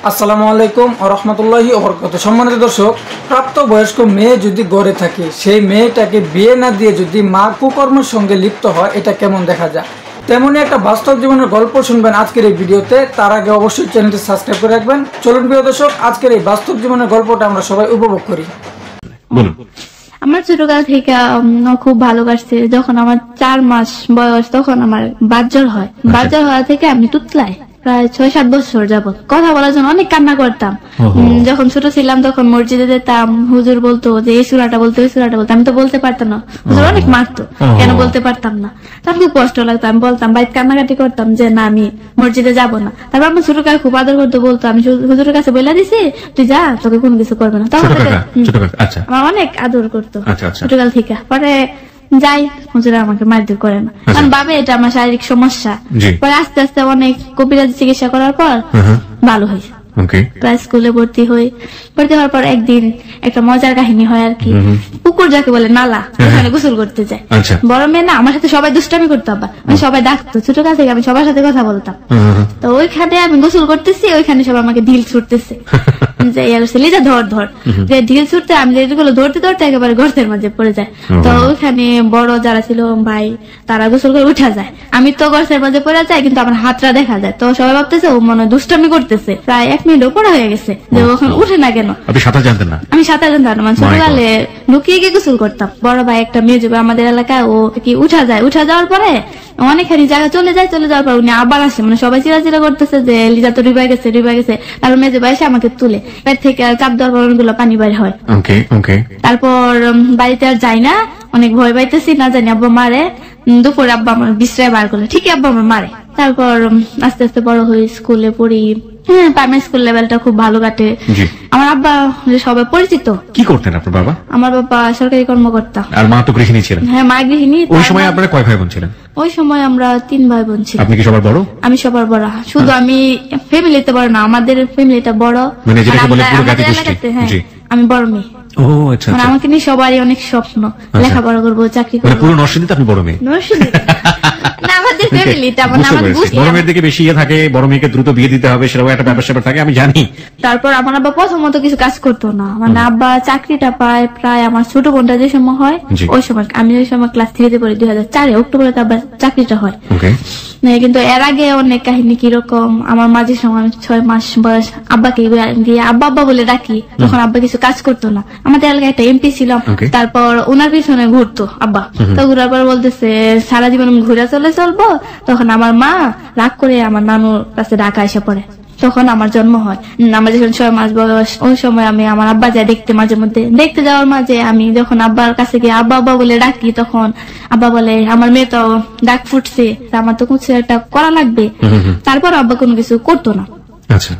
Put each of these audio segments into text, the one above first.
আসসালামু আলাইকুম ওয়া রাহমাতুল্লাহি ওয়া বারাকাতুহু। সম্মানিত দর্শক, প্রাপ্তবয়স্ক মেয়ে যদি গড়ে থাকে, সেই মেয়েটাকে বিয়ে না দিয়ে যদি মা কুকর্মের সঙ্গে লিপ্ত হয়, এটা কেমন দেখা যায়? তেমনই একটা বাস্তব জীবনের গল্প শুনবেন আজকের এই ভিডিওতে। তার আগে অবশ্যই চ্যানেলটি সাবস্ক্রাইব করে রাখবেন। চলুন প্রিয় দর্শক, আজকের এই বাস্তব জীবনের গল্পটা আমরা সবাই উপভোগ করি। আমার ছোটকাল থেকে খুব ভালোবাসছে। যখন আমার 4 মাস বয়স তখন আমার বাতজ্বর হয়। বাতজ্বর হওয়া থেকে আমি তুতলাই প্রায় 6-7 বছর যাবত কথা বলার জন্য অনেক কান্না করতাম। যখন ছোট ছিলাম তখন মসজিদে যেতাম, হুজুর বলতো যে এই সূরাটা বলতে ওই সূরাটা বলতে, আমি তো বলতে পারতাম না। হুজুর অনেক মারতো, কেন বলতে পারতাম না। তার খুব কষ্ট লাগতো। আমি বলতাম, বাইরে কান্নাকাটি করতাম যে না আমি মসজিদে যাবো না। তারপর আমার ছোটকাল খুব আদর করতে বলতো, আমি হুজুরের কাছে বলে দিছি তুই যা, তোকে কোনো কিছু করবে না। তখন আমার অনেক আদর করতো ছোটকাল থেকে। পরে যাই, হুজুরা আমাকে মারধর করে না, কারণ ভাবে এটা আমার শারীরিক সমস্যা। পরে আস্তে আস্তে অনেক কবিরাজি চিকিৎসা করার পর ভালো হয়েছে। প্রায় স্কুলে ভর্তি হওয়ার পর একদিন একটা মজার কাহিনী হয় আর কি। পুকুর যাকে বলে নালা, ওখানে গোসল করতে যায়। বড় মেয়ে না, আমার সাথে সবাই দুষ্টামি করতো। আবার আমি সবাই ডাকতো, ছোটকাল থেকে আমি সবার সাথে কথা বলতাম। তো ওইখানে আমি গোসল করতেছি, ওইখানে সবাই আমাকে ঢিল ছুটতেছে লিজা ধর ধর, যে ঢিল ছুটতে আমি যেগুলো ধরতে ধরতে একেবারে গর্তের মাঝে পড়ে যায়। তো ওইখানে বড় যারা ছিল ভাই, তারা গোসল করে উঠা যায়, আমি তো গর্তের মাঝে পড়ে যাই, কিন্তু আমার হাতটা দেখা যায়। তো সবাই ভাবতেছে ও মনে দুষ্টামি করতেছে। প্রায় 1 মিনিট পড়া হয়ে গেছে যে ওখানে উঠে না কেন। আপনি সাঁতার জানতেন না? আমি সাঁতার জানতাম না, ছোটকালে লুকিয়ে গিয়ে গোসল করতাম। বড় ভাই একটা মেয়ে যাবে আমাদের এলাকায়, ও কি উঠা যাওয়ার পরে অনেকখানি জায়গা চলে যাওয়ার পর উনি আবার আসে, মানে সবাই চিরাচিরা করতেছে যে লিজা তো ডুবে গেছে। তারপর মেজে ভাই এসে আমাকে তুলে পেট থেকে চাপ দেওয়ার পর অনেকগুলো পানি বাইরে হয়। তারপর বাড়িতে আর যাই না, অনেক ভয় পাইতেছি, না জানি আব্বা মারে। দুপুরে আব্বা আমার বিশ্রায় বার করলে, ঠিকই আব্বা আমার মারে। তারপর আস্তে আস্তে বড় হই, স্কুলে পড়ি। প্রাইমারি স্কুল লেভেলটা খুব ভালো কাটে। আমার আব্বা সবাই পরিচিত। কি করতেন আপনার বাবা? আমার বাবা সরকারি কর্মকর্তা। আর মা তো গৃহিণী ছিলেন? হ্যাঁ, মা গৃহিণী। ওই সময় আপনারা কয় ভাই বোন ছিলেন? ওই সময় আমরা 3 ভাই বোন ছিলাম। আপনি কি সবার বড়? আমি সবার বড়। শুধু আমি ফ্যামিলিতে বড় না, আমাদের ফ্যামিলিটা বড়, মানে যেটাকে বলে পুরো জাতি গোষ্ঠী। জি, আমি বড় মেয়ে। ও আচ্ছা, মানে আমাকে নিয়ে সবারই অনেক স্বপ্ন, লেখাপড়া করবো, চাকরি করবো। পুরো নরসিংদীতে আপনি বড় মেয়ে? নরসিংদীতে না, আমাদের ফ্যামিলিটা মানে আমার গোষ্ঠী। বড় মেয়ের দিকে বেশি থাকে, বড় মেয়েকে দ্রুত বিয়ে দিতে হবে, সেরকম একটা ব্যাপার থাকে, আমি জানি। তারপর আমার আব্বা প্রথমত কিছু কাজ করতো না, মানে আব্বা চাকরিটা পায় প্রায় আমার ছোট বোনটা যে সময় হয় ওই সময়। আমি ওই সময় ক্লাস 3-তে পড়ি, 2004 অক্টোবরে আব্বার চাকরিটা হয়। কিন্তু এর আগে অনেক কাহিনী কিরকম, আমার মাঝে সময় 6 মাস বয়স আব্বাকে গিয়ে আব্বা বলে ডাকি, তখন আব্বা কিছু কাজ করতো না। আমাদের এলাকায় একটা এমপি ছিল, তারপর ওনার পিছনে ঘুরতো আব্বা। তো ঘুরার পর বলতেছে সারা জীবন ঘুরে চলবো। তখন আমার মা রাগ করে আমার নানুর কাছে ঢাকা এসে পড়ে। তখন আমার জন্ম হয়। আমার যখন 6 মাস বয়স, ওই সময় আমি আমার আব্বা যায় দেখতে, মাঝে মধ্যে দেখতে যাওয়ার মাঝে আমি যখন আব্বার কাছে গিয়ে আব্বা বলে ডাকি, তখন আব্বা বলে আমার মেয়ে তো ডাক ফুটছে, আমার তো কিছু একটা করা লাগবে। তারপর আব্বা কোনো কিছু করতো না।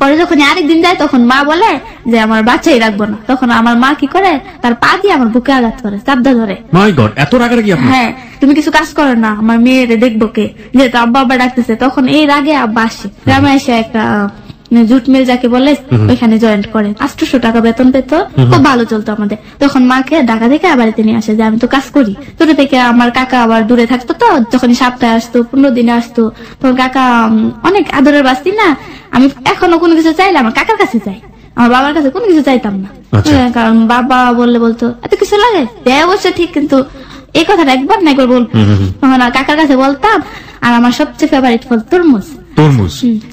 পরে যখন আরেকদিন যায়, তখন মা বলে যে আমার বাচ্চাই রাখবো না। তখন আমার মা কি করে, তার পা দিয়ে আমার বুকে আঘাত করে, চাপদা ধরে। হ্যাঁ, তুমি কিছু কাজ করো না, আমার মেয়েরে দেখবো কে, যেহেতু আব্বা ডাকতেছে। তখন এই রাগে আব্বা আসে, গ্রামে এসে একটা জুট মিল যাকে বলে ওইখানে জয়েন্ট করে। 800 টাকা বেতন পেত, খুব ভালো চলতো আমাদের। তখন মাকে ঢাকা থেকে বাড়িতে নিয়ে আসে যে আমি তো কাজ করি। ছোট থেকে আমার কাকা আবার দূরে থাকতো, তো যখন সপ্তাহে আসতো, 15 দিনে আসতো, তখন কাকা অনেক আদরের বাস্তি না। আমি এখনো কোনো কিছু চাইলে আমার কাকার কাছে চাই, আমার বাবার কাছে কোনো কিছু চাইতাম না। কারণ বাবা বলতো এত কিছু লাগে, অবশ্য ঠিক, কিন্তু এই কথাটা একবার না একবার বলবো। তখন কাকার কাছে বলতাম। আর আমার সবচেয়ে ফেভারিট ফল তরমুজ।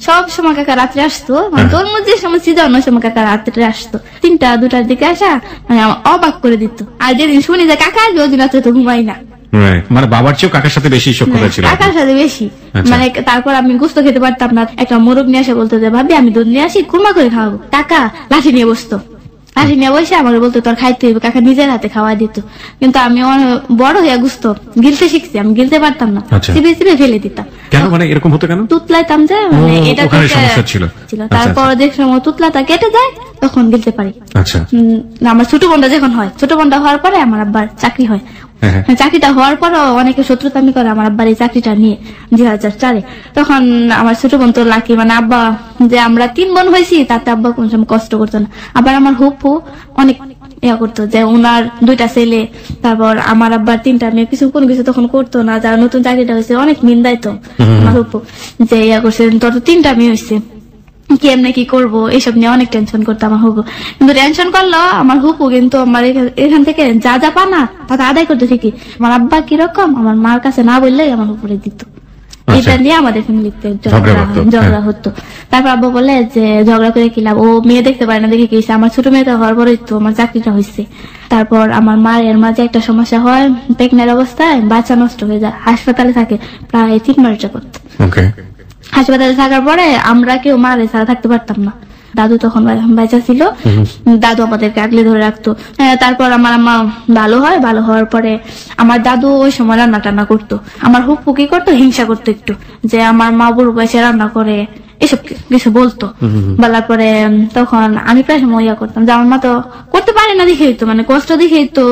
সব সময় কাকা রাত্রে আসতো, তরমুজ যে সময় সিজন ওই সময় কাকা রাত্রে আসতো। 3টা-2টার দিকে আসা মানে আমার অবাক করে দিত। আর যেদিন শুনি যে কাকা আসবে, ওই দিন রাত্রে তো ঘুমাই না। মানে বাবার চেয়েও কাকার সাথে বেশি সখ্যতা ছিল? কাকার সাথে বেশি। মানে তারপর আমি গোস্ত খেতে পারতাম না, একটা মোরগ নিয়ে আসে, বলতো যে ভাবি আমি দুধ নিয়ে আসি, কুরমা করে খাওয়াবো। কাকা লাঠি নিয়ে বসতো, লাঠি নিয়ে বসে আমার বলতো তোর খাইতে হবে। কাকা নিজের হাতে খাওয়া দিত। কিন্তু আমি বড় হয়ে গুস্ত গিলতে শিখছি, আমি গিলতে পারতাম না, চিবিয়ে ফেলে দিতাম। কেন, মানে এরকম হতো কেন? তুতলাইতাম যে, মানে এটা সমস্যা ছিল। তারপর যে সময় তুতলাটা কেটে যায় তখন গিলতে পারি। আমার ছোট বোনটা যখন হয়, ছোট বোনটা হওয়ার পরে আমার আব্বার চাকরি হয়। চাকরিটা হওয়ার পরও অনেকে শত্রুতামি করে আমার আব্বার এই চাকরিটা নিয়ে 2004-এ। তখন আমার ছোট বোন তো লাকি, মানে আব্বা যে আমরা 3 বোন হয়েছি তাতে আব্বা কোন সময় কষ্ট করতো না। আবার আমার হুপু অনেক ইয়া করতো যে উনার 2টা ছেলে, তারপর আমার আব্বার 3টা মেয়ে, কোনো কিছু তখন করতো না। যারা নতুন চাকরিটা হয়েছে অনেক নিন্দাইতো আমার হুপু যে ইয়া করছে, তোর 3টা মেয়ে হয়েছে, কেমনে কি করবো এইসব নিয়ে অনেক টেনশন করতো আমার হুপু। কিন্তু টেনশন করলো আমার হুপু কিন্তু আমার এখান থেকে যা যা পানা তা আদায় করতো ঠিকই। আমার আব্বা কিরকম আমার মার কাছে না বললেই আমার হুপুরে দিত। এটা নিয়ে আমাদের ফ্যামিলিতে ঝগড়া হতো। তারপর আব্বা বলে যে ঝগড়া করে কি লাভ, ও মেয়ে দেখতে পারে না দেখে কি হয়েছে। আমার ছোট মেয়েটা হওয়ার পরে তো আমার চাকরিটা হয়েছে। তারপর আমার মায়ের মাঝে একটা সমস্যা হয়, প্রেগনেন্ট অবস্থায় বাচ্চা নষ্ট হয়ে যায়, হাসপাতালে থাকে প্রায় 3 মাস যাবত। হাসপাতালে থাকার পরে আমরা কেউ মারে ছাড়া থাকতে পারতাম না। দাদু তখন বাচ্চা ছিল, দাদু আমাদেরকে আগলে ধরে রাখতো। তারপর আমার আম্মা ভালো হয়, ভালো হওয়ার পরে আমার দাদু ওই সময় রান্না টান্না করতো। আমার হুপু কি করতো, হিংসা করতো একটু, যে আমার মা বুড়ো বয়সে রান্না করে এসব কিছু বলতো। বলার পরে তখন আমি প্রায় সময় ইয়া করতাম যে আমার মা তো করতে পারে না দেখে তো, মানে কষ্ট দেখে তো,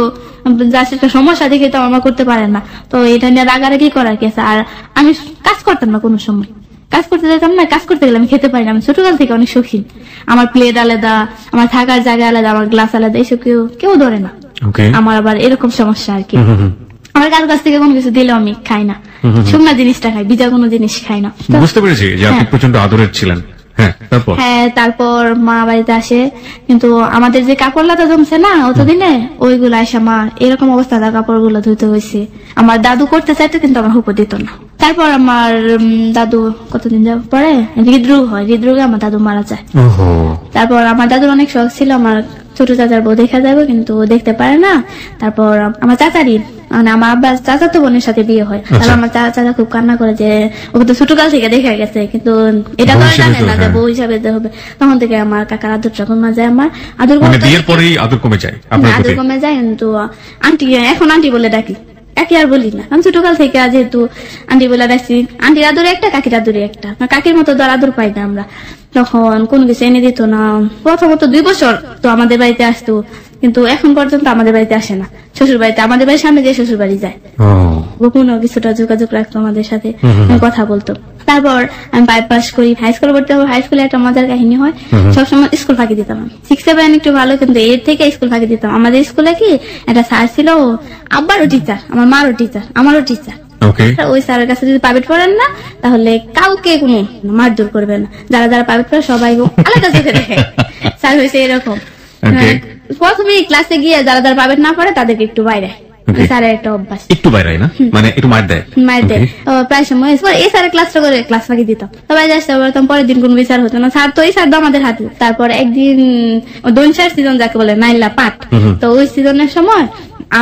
যার একটা সমস্যা দেখে তো আমার মা করতে পারে না। তো এটা নিয়ে রাগারাগি করার কি আছে। আর আমি কাজ করতাম না কোনো সময়, কাজ করতে যেতাম না, কাজ করতে গেলে আমি খেতে পারি না। আমি ছোটকাল থেকে অনেক শৌখিন, আমার প্লেট আলাদা, আমার থাকার জায়গা আলাদা, আমার গ্লাস আলাদা, এইসব কেউ ধরে না। আমার আবার এরকম সমস্যা আর কি। আমার কারোর কাছ থেকে কোনো কিছু দিলেও আমি খাই না, শুকনা জিনিসটা খাই, বিজা কোনো জিনিস খাই না। বুঝতে পেরেছি যে আপনি প্রচন্ড আদরের ছিলেন। হ্যাঁ, তারপর মা বাড়িতে আসে, কিন্তু আমাদের যে কাপড় লাতা জমছে না অতদিনে, ওইগুলো আসা মা এরকম অবস্থা কাপড় গুলো ধুইতে হয়েছে। আমার দাদু করতে চাইতো কিন্তু আমার হুপো দিত না। তারপর আমার দাদু কতদিন যাওয়ার পরে হৃদরোগ হয়, হৃদরোগে আমার দাদু মারা যায়। তারপর আমার দাদুর অনেক শখ ছিল আমার ছোট চাচার বউ দেখা যাবে, কিন্তু দেখতে পারে না। তারপর আমার চাচারই মানে আমার আব্বা চাচাতো বোনের সাথে বিয়ে হয়। তারপর আমার চাচা খুব কান্না করে যে ওকে তো ছোটকাল থেকে দেখা গেছে, কিন্তু এটা তো জানে না যে বউ হিসাবে হবে। তখন থেকে আমার কাকার আদরটা কমে যায়, আমার আদর কমে যায়, আদর কমে যায়। কিন্তু আন্টি, এখন আন্টি বলে ডাকি, কাকি আর বলি না। আমি ছোটকাল থেকে যেহেতু আন্টি বলে ডাকছি, আন্টির আদরে একটা, কাকির আদরে একটা, কাকির মতো তো আদর পাই না আমরা। তখন কোনো কিছু এনে দিত না। প্রথমত 2 বছর তো আমাদের বাড়িতে আসতো, কিন্তু এখন পর্যন্ত আমাদের বাড়িতে আসে না। শ্বশুর বাড়িতে, আমাদের বাড়ির সামনে যে শ্বশুর বাড়ি যায়, গোপনও কিছুটা যোগাযোগ রাখতো আমাদের সাথে, কথা বলতো। তারপর আমি 5 পাস করি, হাই স্কুলে ভর্তি হবো। হাই স্কুলে একটা মজার কাহিনী হয়, সবসময় স্কুল ফাঁকি দিতাম আমি। 6, 7 একটু ভালো, কিন্তু এর থেকে স্কুল ফাঁকি দিতাম। আমাদের স্কুলে কি একটা স্যার ছিল, আব্বারও টিচার, আমার মারও টিচার, আমারও টিচার। ওই স্যারের কাছে যদি প্রাইভেট পড়েন না, তাহলে কাউকে কোনো মারধর করবে না। যারা যারা প্রাইভেট পড়ে সবাই আলাদা চোখে দেখে। স্যার হয়েছে এরকম। প্রথমে ক্লাসে গিয়ে যারা যারা প্রাইভেট না পড়ে তাদেরকে একটু বাইরে, স্যারের একটা অভ্যাস, একটু বাইরে না, মানে একটু মার দেয়। প্রায় সময় এই স্যারের ক্লাসটা করে ক্লাস ফাঁকি দিতাম, সবাই আসতে পারতাম। পরের দিন কোন বিচার হতো না, স্যার তো এই স্যার তো আমাদের হাতে। তারপর একদিন দৈনসার সিজন যাকে বলে, নাইলা পাট, তো ওই সিজনের সময়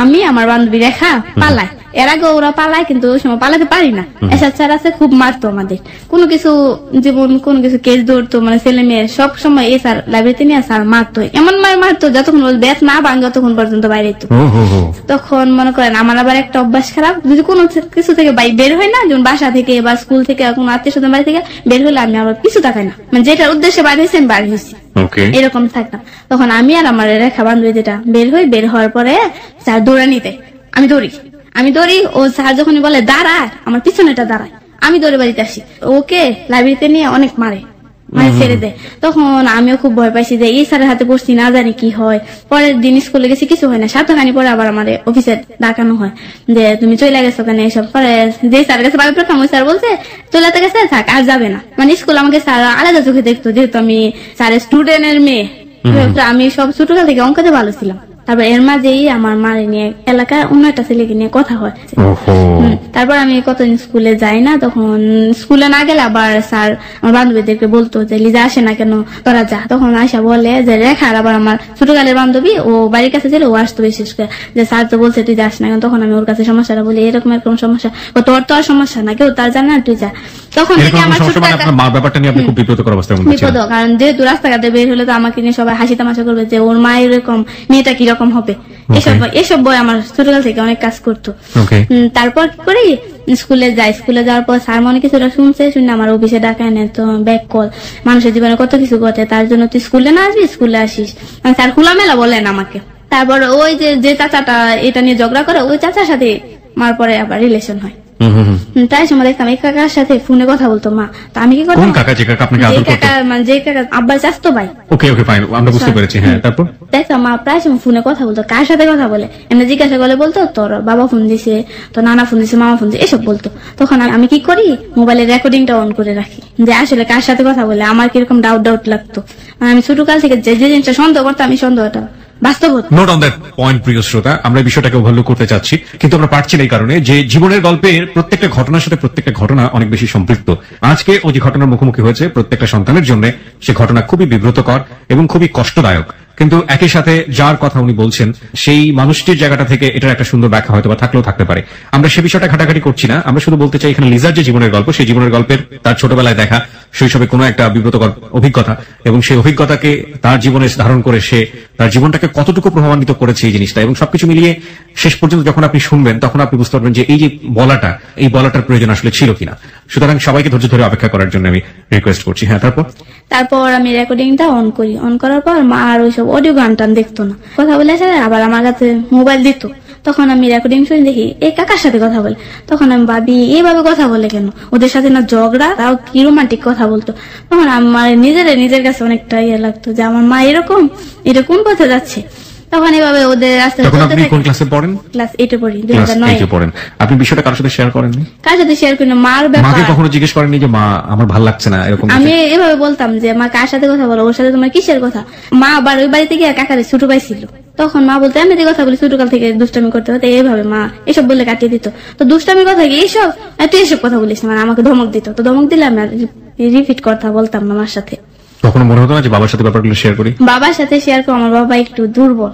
আমি আমার বান্ধবী রেখা পালাই। এর আগে ওরা পালায়, কিন্তু ওই সময় পালাতে পারি না। এসব স্যার আছে, খুব মারতো আমাদের। কোনো কিছু জীবন কোনো কিছু কেস ধরতো, মানে ছেলে মেয়ে সব সময় এই স্যার লাইব্রেরিতে নিয়ে স্যার মারতো, এমন মারতো যতক্ষণ ব্যাট না ভাঙ ততক্ষণ পর্যন্ত বাইরে। তখন মনে করেন আমার আবার একটা অভ্যাস খারাপ, যদি কোনো কিছু থেকে বের হয় না, যেমন বাসা থেকে বা স্কুল থেকে কোনো আত্মীয় স্বজন বাড়ি থেকে বের হলে আমি আবার কিছু তাকাই না, মানে যেটার উদ্দেশ্যে বাইরে হয়েছে আমি বাইরে হয়েছি, এরকম থাকতাম। তখন আমি আর আমার রেখা বান্ধবী যেটা বের হই, বের হওয়ার পরে স্যার দৌড়া নিতে, আমি দৌড়ি। ও স্যার যখন বলে দাঁড়ায়, আমার পিছনেটা দাঁড়ায়, আমি দৌড়ে বাড়িতে আসি। ওকে লাইব্রেরিতে নিয়ে অনেক মারে, ছেড়ে দেয়। তখন আমিও খুব ভয় পাইছি যে এই স্যারের হাতে পড়ছি, না জানি কি হয়। পরের দিন স্কুলে গেছি, কিছু হয় না। সপ্তাহখানি পরে আবার আমার অফিসে ডাকানো হয় যে তুমি চলে গেছো কেন এসব। পরে যে স্যারের কাছে বাড়ি প্রথম ওই স্যার বলছে চলে গেছে, থাক আর যাবে না। মানে স্কুল আমাকে স্যার আলাদা চোখে দেখতো, যেহেতু আমি স্যারের স্টুডেন্টের মেয়ে। আমি সব ছোটকাল থেকে অঙ্কতে ভালো ছিলাম। তারপর এর মাঝেই আমার মারে নিয়ে এলাকায় অন্য একটা ছেলেকে নিয়ে কথা হয়। তারপর আমি কতদিন স্কুলে যাই না। তখন স্কুলে না গেলে আবার স্যার আমার বান্ধবীদেরকে বলতো যে লিজা আসে না কেন, তোরা যা। তখন আয়সা বলে যে রেখার আবার আমার ছোটকালের বান্ধবী, ও বাড়ির কাছে ছিল, ও আসতো বিশেষ করে, যে স্যার তো বলছে তুই যাস না কেন। তখন আমি ওর কাছে সমস্যাটা বলি, এরকম এরকম সমস্যা। ও তোর তো আর সমস্যা না, কেউ তার জানে না, তুই যা। তখন থেকে আমার বিপদ, কারণ যেহেতু রাস্তাঘাটে বের হলে তো আমাকে নিয়ে সবাই হাসি তামাশা করবে যে ওর মা এরকম, মেয়েটা কিরকম হবে। এসব বই আমার ছোটকাল থেকে অনেক কাজ করতো। তারপর কি করি, স্কুলে যাই। স্কুলে যাওয়ার পর স্যার মনে কিছুটা শুনছে, শুনে আমার অফিসে ডাকায় নেয়। তো ব্যাক কল, মানুষের জীবনে কত কিছু ঘটে, তার জন্য তুই স্কুলে না আসবি, স্কুলে আসিস। স্যার খোলামেলা বলেন আমাকে। তারপর ওই যে চাচাটা এটা নিয়ে ঝগড়া করে, ওই চাচার সাথে আমার পরে আবার রিলেশন হয়। প্রায় সময় দেখতাম এই কাকার সাথে ফোনে কথা বলতো মা। তো আমি কি করতাম, কোন কাকা? যে কাকা আপনাকে আদর করতো? যে কাকা আব্বার চাচতো ভাই। ওকে ওকে ফাইন, আমরা বুঝতে পেরেছি। হ্যাঁ, তারপর দেখতাম মা প্রায় সময় ফোনে কথা বলতো। কার সাথে কথা বলে এমনি জিজ্ঞাসা করলে বলতো তোর বাবা ফোন দিছে, তোর নানা ফোন দিছে, মামা ফোন দিছে, এসব বলতো। তখন আমি কি করি, মোবাইলের রেকর্ডিংটা অন করে রাখি যে আসলে কার সাথে কথা বলে। আমার কিরকম ডাউট লাগতো, মানে আমি ছোটকাল থেকে যে জিনিসটা সন্দেহ করতাম আমি সন্দেহটা বাস্তব হতো। নোট অন দ্যাট পয়েন্ট প্রিয় শ্রোতা, আমরা এই বিষয়টাকে ওভারলুক করতে চাচ্ছি, কিন্তু আমরা পারছি না এই কারণে যে জীবনের গল্পের প্রত্যেকটা ঘটনার সাথে প্রত্যেকটা ঘটনা অনেক বেশি সম্পৃক্ত। আজকে ও যে ঘটনার মুখোমুখি হয়েছে প্রত্যেকটা সন্তানের জন্য সে ঘটনা খুবই বিব্রতকর এবং খুবই কষ্টদায়ক, কিন্তু একই সাথে যার কথা উনি বলছেন সেই মানুষটির জায়গাটা থেকে এটার একটা সুন্দর ব্যাখ্যা হয়তো বা থাকলেও থাকতে পারে। আমরা সে বিষয়টা ঘাটাঘাটি করছি না, আমরা শুধু বলতে চাই এখানে লিজার যে জীবনের গল্প, সেই জীবনের গল্পের তার ছোটবেলায় দেখা শৈশবে কোনো একটা বিব্রতকর অভিজ্ঞতা, এবং সেই অভিজ্ঞতাকে তার জীবনে ধারণ করে সে তার জীবনটাকে কতটুকু প্রভাবান্বিত করেছে এই জিনিসটা, এবং সবকিছু মিলিয়ে শেষ পর্যন্ত যখন আপনি শুনবেন তখন আপনি বুঝতে পারবেন যে এই যে বলাটার প্রয়োজন আসলে ছিল কিনা। সুতরাং সবাইকে ধৈর্য ধরে অপেক্ষা করার জন্য আমি রিকোয়েস্ট করছি। হ্যাঁ, তারপর আমি রেকর্ডিংটা অন করি। অন করার পর মা আর ওইসব অডিও গান টান দেখতো না, কথা বলে আসে আবার আমার কাছে মোবাইল দিত। তখন আমি রেকর্ডিং শুনে দেখি এই কাকার সাথে কথা বলে। তখন আমি ভাবি এইভাবে কথা বলে কেন, ওদের সাথে না ঝগড়া, তাও কি রোমান্টিক কথা বলতো। তখন আমার নিজের কাছে অনেকটা ইয়ে লাগতো যে আমার মা এরকম, এটা কোন পথে যাচ্ছে। তখন এভাবে ওদের আস্তে আস্তে। আপনি কোন ক্লাসে পড়েন? ক্লাস 8 এ পড়ি, 2009 এ পড়েন। আপনি বিষয়টা কার সাথে শেয়ার করেননি? কার সাথে শেয়ার করি না, মার ব্যাপার। মাকে কখনো জিজ্ঞেস করেননি যে মা আমার ভালো লাগছে না এরকম? আমি এভাবে বলতাম যে মা কার সাথে কথা বলো, ওর সাথে তোমার কিসের কথা। মা আবার ওই বাড়িতে গিয়ে কাকারে ছোট ভাই ছিল, তখন মা বলতো আমি কথা বলি, ছোটকাল থেকে দুষ্টামি করতে হতো, এইভাবে মা এসব বলে কাটিয়ে দিত। তো দুষ্টামির কথা কি এইসব, তুই এসব কথা বলিস না, মানে আমাকে ধমক দিত। তো ধমক দিলে আমি রিপিট কথা বলতাম না মার সাথে। কখনো মনে হতো না যে বাবার সাথে ব্যাপারগুলো শেয়ার করি? বাবার সাথে শেয়ার করো, আমার বাবা একটু দুর্বল।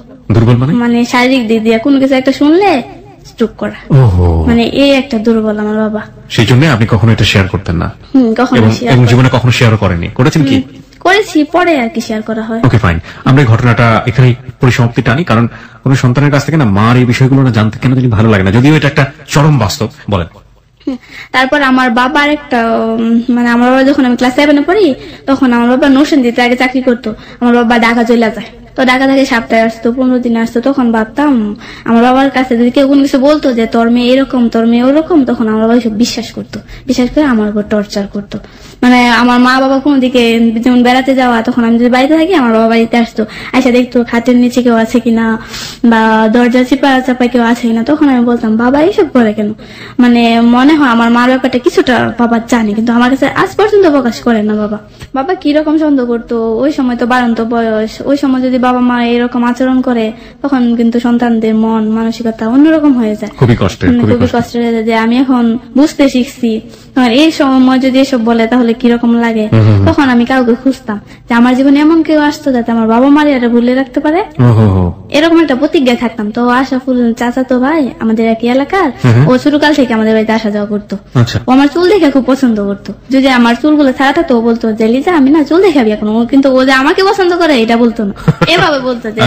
মানে শারীরিক দিক দিয়ে কোনো কিছু একটা শুনলে স্ট্রোক করা, মানে এই একটা দুর্বল আমার বাবা। সেই জন্য আপনি কখনো এটা শেয়ার করতেন না? এবং জীবনে কখনো শেয়ারও করেনি? করেছেন কি? করেছি, পরে আর কি শেয়ার করা হয়। ওকে ফাইন, আমরা এই ঘটনাটা এখানে পরিসমাপ্তি টানি, কারণ কোন সন্তানের কাছ থেকে না মার এই বিষয়গুলো না জানতে কেন জানি ভালো লাগে না, যদিও এটা একটা চরম বাস্তব। বলেন। তারপর আমার বাবার একটা, মানে আমার বাবা যখন আমি ক্লাস 7 এ পড়ি তখন আমার বাবা নরসিংদীতে আগে চাকরি করতো। আমার বাবা ঢাকা চলে যায়, তো ঢাকা থেকে সপ্তাহে আসতো, 15 দিনে আসতো। তখন ভাবতাম আমার বাবার কাছে যদি কেউ কোনো কিছু বলতো যে তোর মেয়ে এরকম, তোর মেয়ে ওরকম, তখন আমার বাবা সব বিশ্বাস করতো, বিশ্বাস করে আমার উপর টর্চার করতো। মানে আমার মা বাবা কোনো দিকে যেমন বেড়াতে যাওয়া, তখন আমি যদি বাড়িতে থাকি আমার বাবা বাড়িতে আসতো, আইসা দেখতো খাটের নিচে কেউ আছে কিনা বা দরজা চিপা চাপা কেউ আছে কিনা। তখন আমি বলতাম বাবা এইসব করে কেন, মানে মনে হয় আমার মার ব্যাপারটা কিছুটা বাবা জানে, কিন্তু আমার কাছে আজ পর্যন্ত প্রকাশ করে না। বাবা কিরকম সন্দেহ করতো, ওই সময় তো বাড়ন্ত বয়স, ওই সময় যদি বাবা মা এরকম আচরণ করে তখন কিন্তু সন্তানদের মন মানসিকতা অন্যরকম হয়ে যায়, খুবই কষ্টের হয়ে যায়। যে আমি এখন বুঝতে শিখছি, এই সময় যদি এসব বলে তাহলে কিরকম লাগে। তখন আমি কাউকে খুঁজতাম যে আমার জীবনে এমন কেউ আসতো যাতে আমার বাবা মার এটা ভুলে রাখতে পারে, এরকম একটা প্রতিজ্ঞায় থাকতাম। তো আশাফুল চাচা তো ভাই আমাদের একই এলাকার, ও ছোটকাল থেকে আমাদের বাড়িতে আসা যাওয়া করতো। ও আমার চুল দেখে খুব পছন্দ করতো, যদি আমার চুলগুলো ছাড়া থাকতো ও বলতো যে লিজা আমি না চুল দেখাবি এখন, কিন্তু ও যে আমাকে পছন্দ করে এটা বলতো না, এভাবে বলতো যে।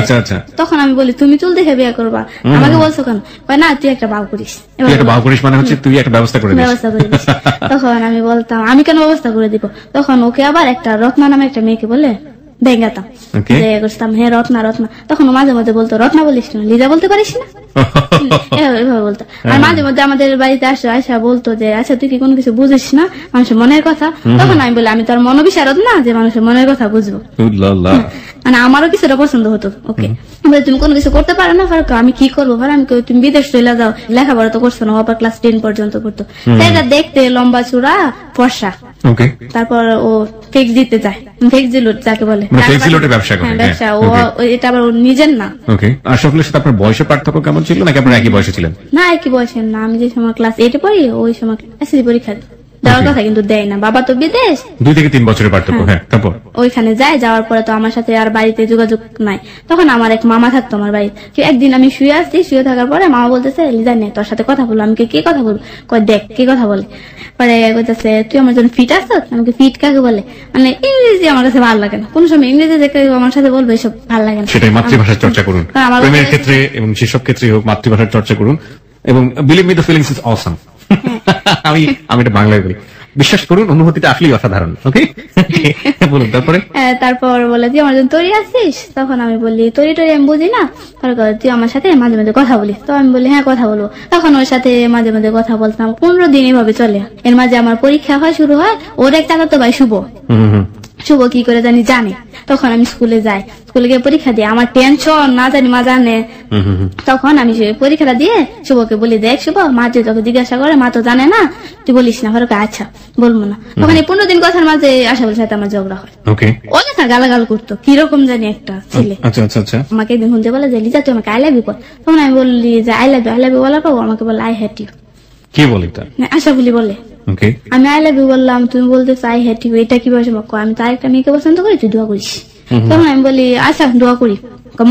তখন আমি বলি তুমি চুল দেখে বিয়ে করবা, আমাকে বলছো কেন, না তুই একটা বাউ করিস, মানে হচ্ছে তুই একটা ব্যবস্থা করে দিস। তখন আমি বলতাম আমি কেন ব্যবস্থা করে দিব। তখন ওকে আবার একটা রত্না নামে একটা মেয়েকে বলে ভেঙ্গাতাম, হ্যাঁ রত্না। তখন মাঝে মধ্যে বলতো রত্না বলিস কেন, লিজা বলতে পারিস না, এভাবে বলতো। আর মাঝে মধ্যে আমাদের বাড়িতে আসা বলতো যে আচ্ছা তুই কি কোনো কিছু বুঝিস না মানুষের মনের কথা। তখন আমি বলি আমি তো আর মনোবিশারদ না যে মানুষের মনের কথা বুঝবো, মানে আমারও কিছুটা পছন্দ হতো ওকে। তুমি কোনো কিছু করতে পারো না, আমি কি করবো, আমি তুমি বিদেশ চলে যাও, লেখাপড়া তো করছো না, আবার ক্লাস 10 পর্যন্ত করতো। সেটা দেখতে লম্বা চূড়া ফর্সা, তারপর ও ফিক্স দিতে যায়, ফিক্স দিল যাকে বলে, ব্যবসা। ও এটা আবার নিজের না। আসলে আপনার বয়সের পার্থক্য কেমন ছিল, নাকি আপনার একই বয়সে ছিলেন? না একই বয়সের না, আমি যে সময় ক্লাস 8 এ পড়ি ওই সময় এসএসসি পরীক্ষা দেওয়ার কথা, কিন্তু দেয় না, বাবা তো বিদেশ, 2 থেকে 3 বছরের পার্থক্য। হ্যাঁ, তারপর ওইখানে যাওয়ার পরে তো আমার সাথে আর বাড়িতে যোগাযোগ নাই। তখন আমার এক মামা থাকতো আমার বাড়িতে। একদিন আমি শুয়ে থাকার পরে মামা বলতেছে লিজা নে তোর সাথে কথা বলবো। আমি কি কথা বলবো, দেখ কি কথা বলে। পরে বলতেছে তুই আমার জন্য ফিট আসছ। আমাকে ফিট কাকে বলে, মানে ইংরেজি আমার কাছে ভালো লাগে না, কোন সময় ইংরেজি দেখে আমার সাথে বলবো এসব ভালো লাগে না। সেটাই মাতৃভাষার চর্চা করুন, প্রেমের ক্ষেত্রে এবং যেসব ক্ষেত্রে হোক মাতৃভাষার চর্চা করুন, এবং believe me the feelings is awesome. আমি এটা বাংলায় বলি, বিশ্বাস করুন অনুভূতিটা আসলেই অসাধারণ। ওকে, বলুন তারপরে। তারপর বলে তুই আমার জন্য তৈরি আছিস? তখন আমি বলি তৈরি আমি বুঝি না। তারপর তুই আমার সাথে মাঝে মাঝে কথা বলিস? তো আমি বলি হ্যাঁ কথা বলবো। তখন ওর সাথে মাঝে মাঝে কথা বলতাম, 15 দিন এভাবে চলে। এর মাঝে আমার পরীক্ষা হয়, শুরু হয়। ওর এক চাচাতো ভাই শুভ, শুভ কি করে জানে। তখন আমি স্কুলে যাই, স্কুলে গিয়ে পরীক্ষা দিই, আমার টেনশন না জানি মা জানে। তখন আমি পরীক্ষাটা দিয়ে শুভকে বলি, দেখ শুভ, মা যে তোকে জিজ্ঞাসা করে, মা তো জানে না, তুই বলিস না। আচ্ছা বলবো না। তখন এই 15 দিন কথার মাঝে আশাফুলের সাথে আমার ঝগড়া হয়। ও না গালাগাল করতো, কিরকম জানি একটা ছেলে। আমাকে একদিন শুনতে বলে যে লিজা তুই আমাকে আই লাভ ইউ বল। তখন আমি বললি যে আই লাভ ইউ বলার পর আমাকে বলে আই হেট ইউ। কি বলে? আশাফুলি বলে আমি আই লাভ ইউ বললাম, তুমি বলতেছো আই হেট ইউ, এটা কিভাবে সম্ভব? আমি তো আরেকটা মেয়েকে পছন্দ করি, তুই দোয়া করিস। তখন আমি বলি আচ্ছা দোয়া করি।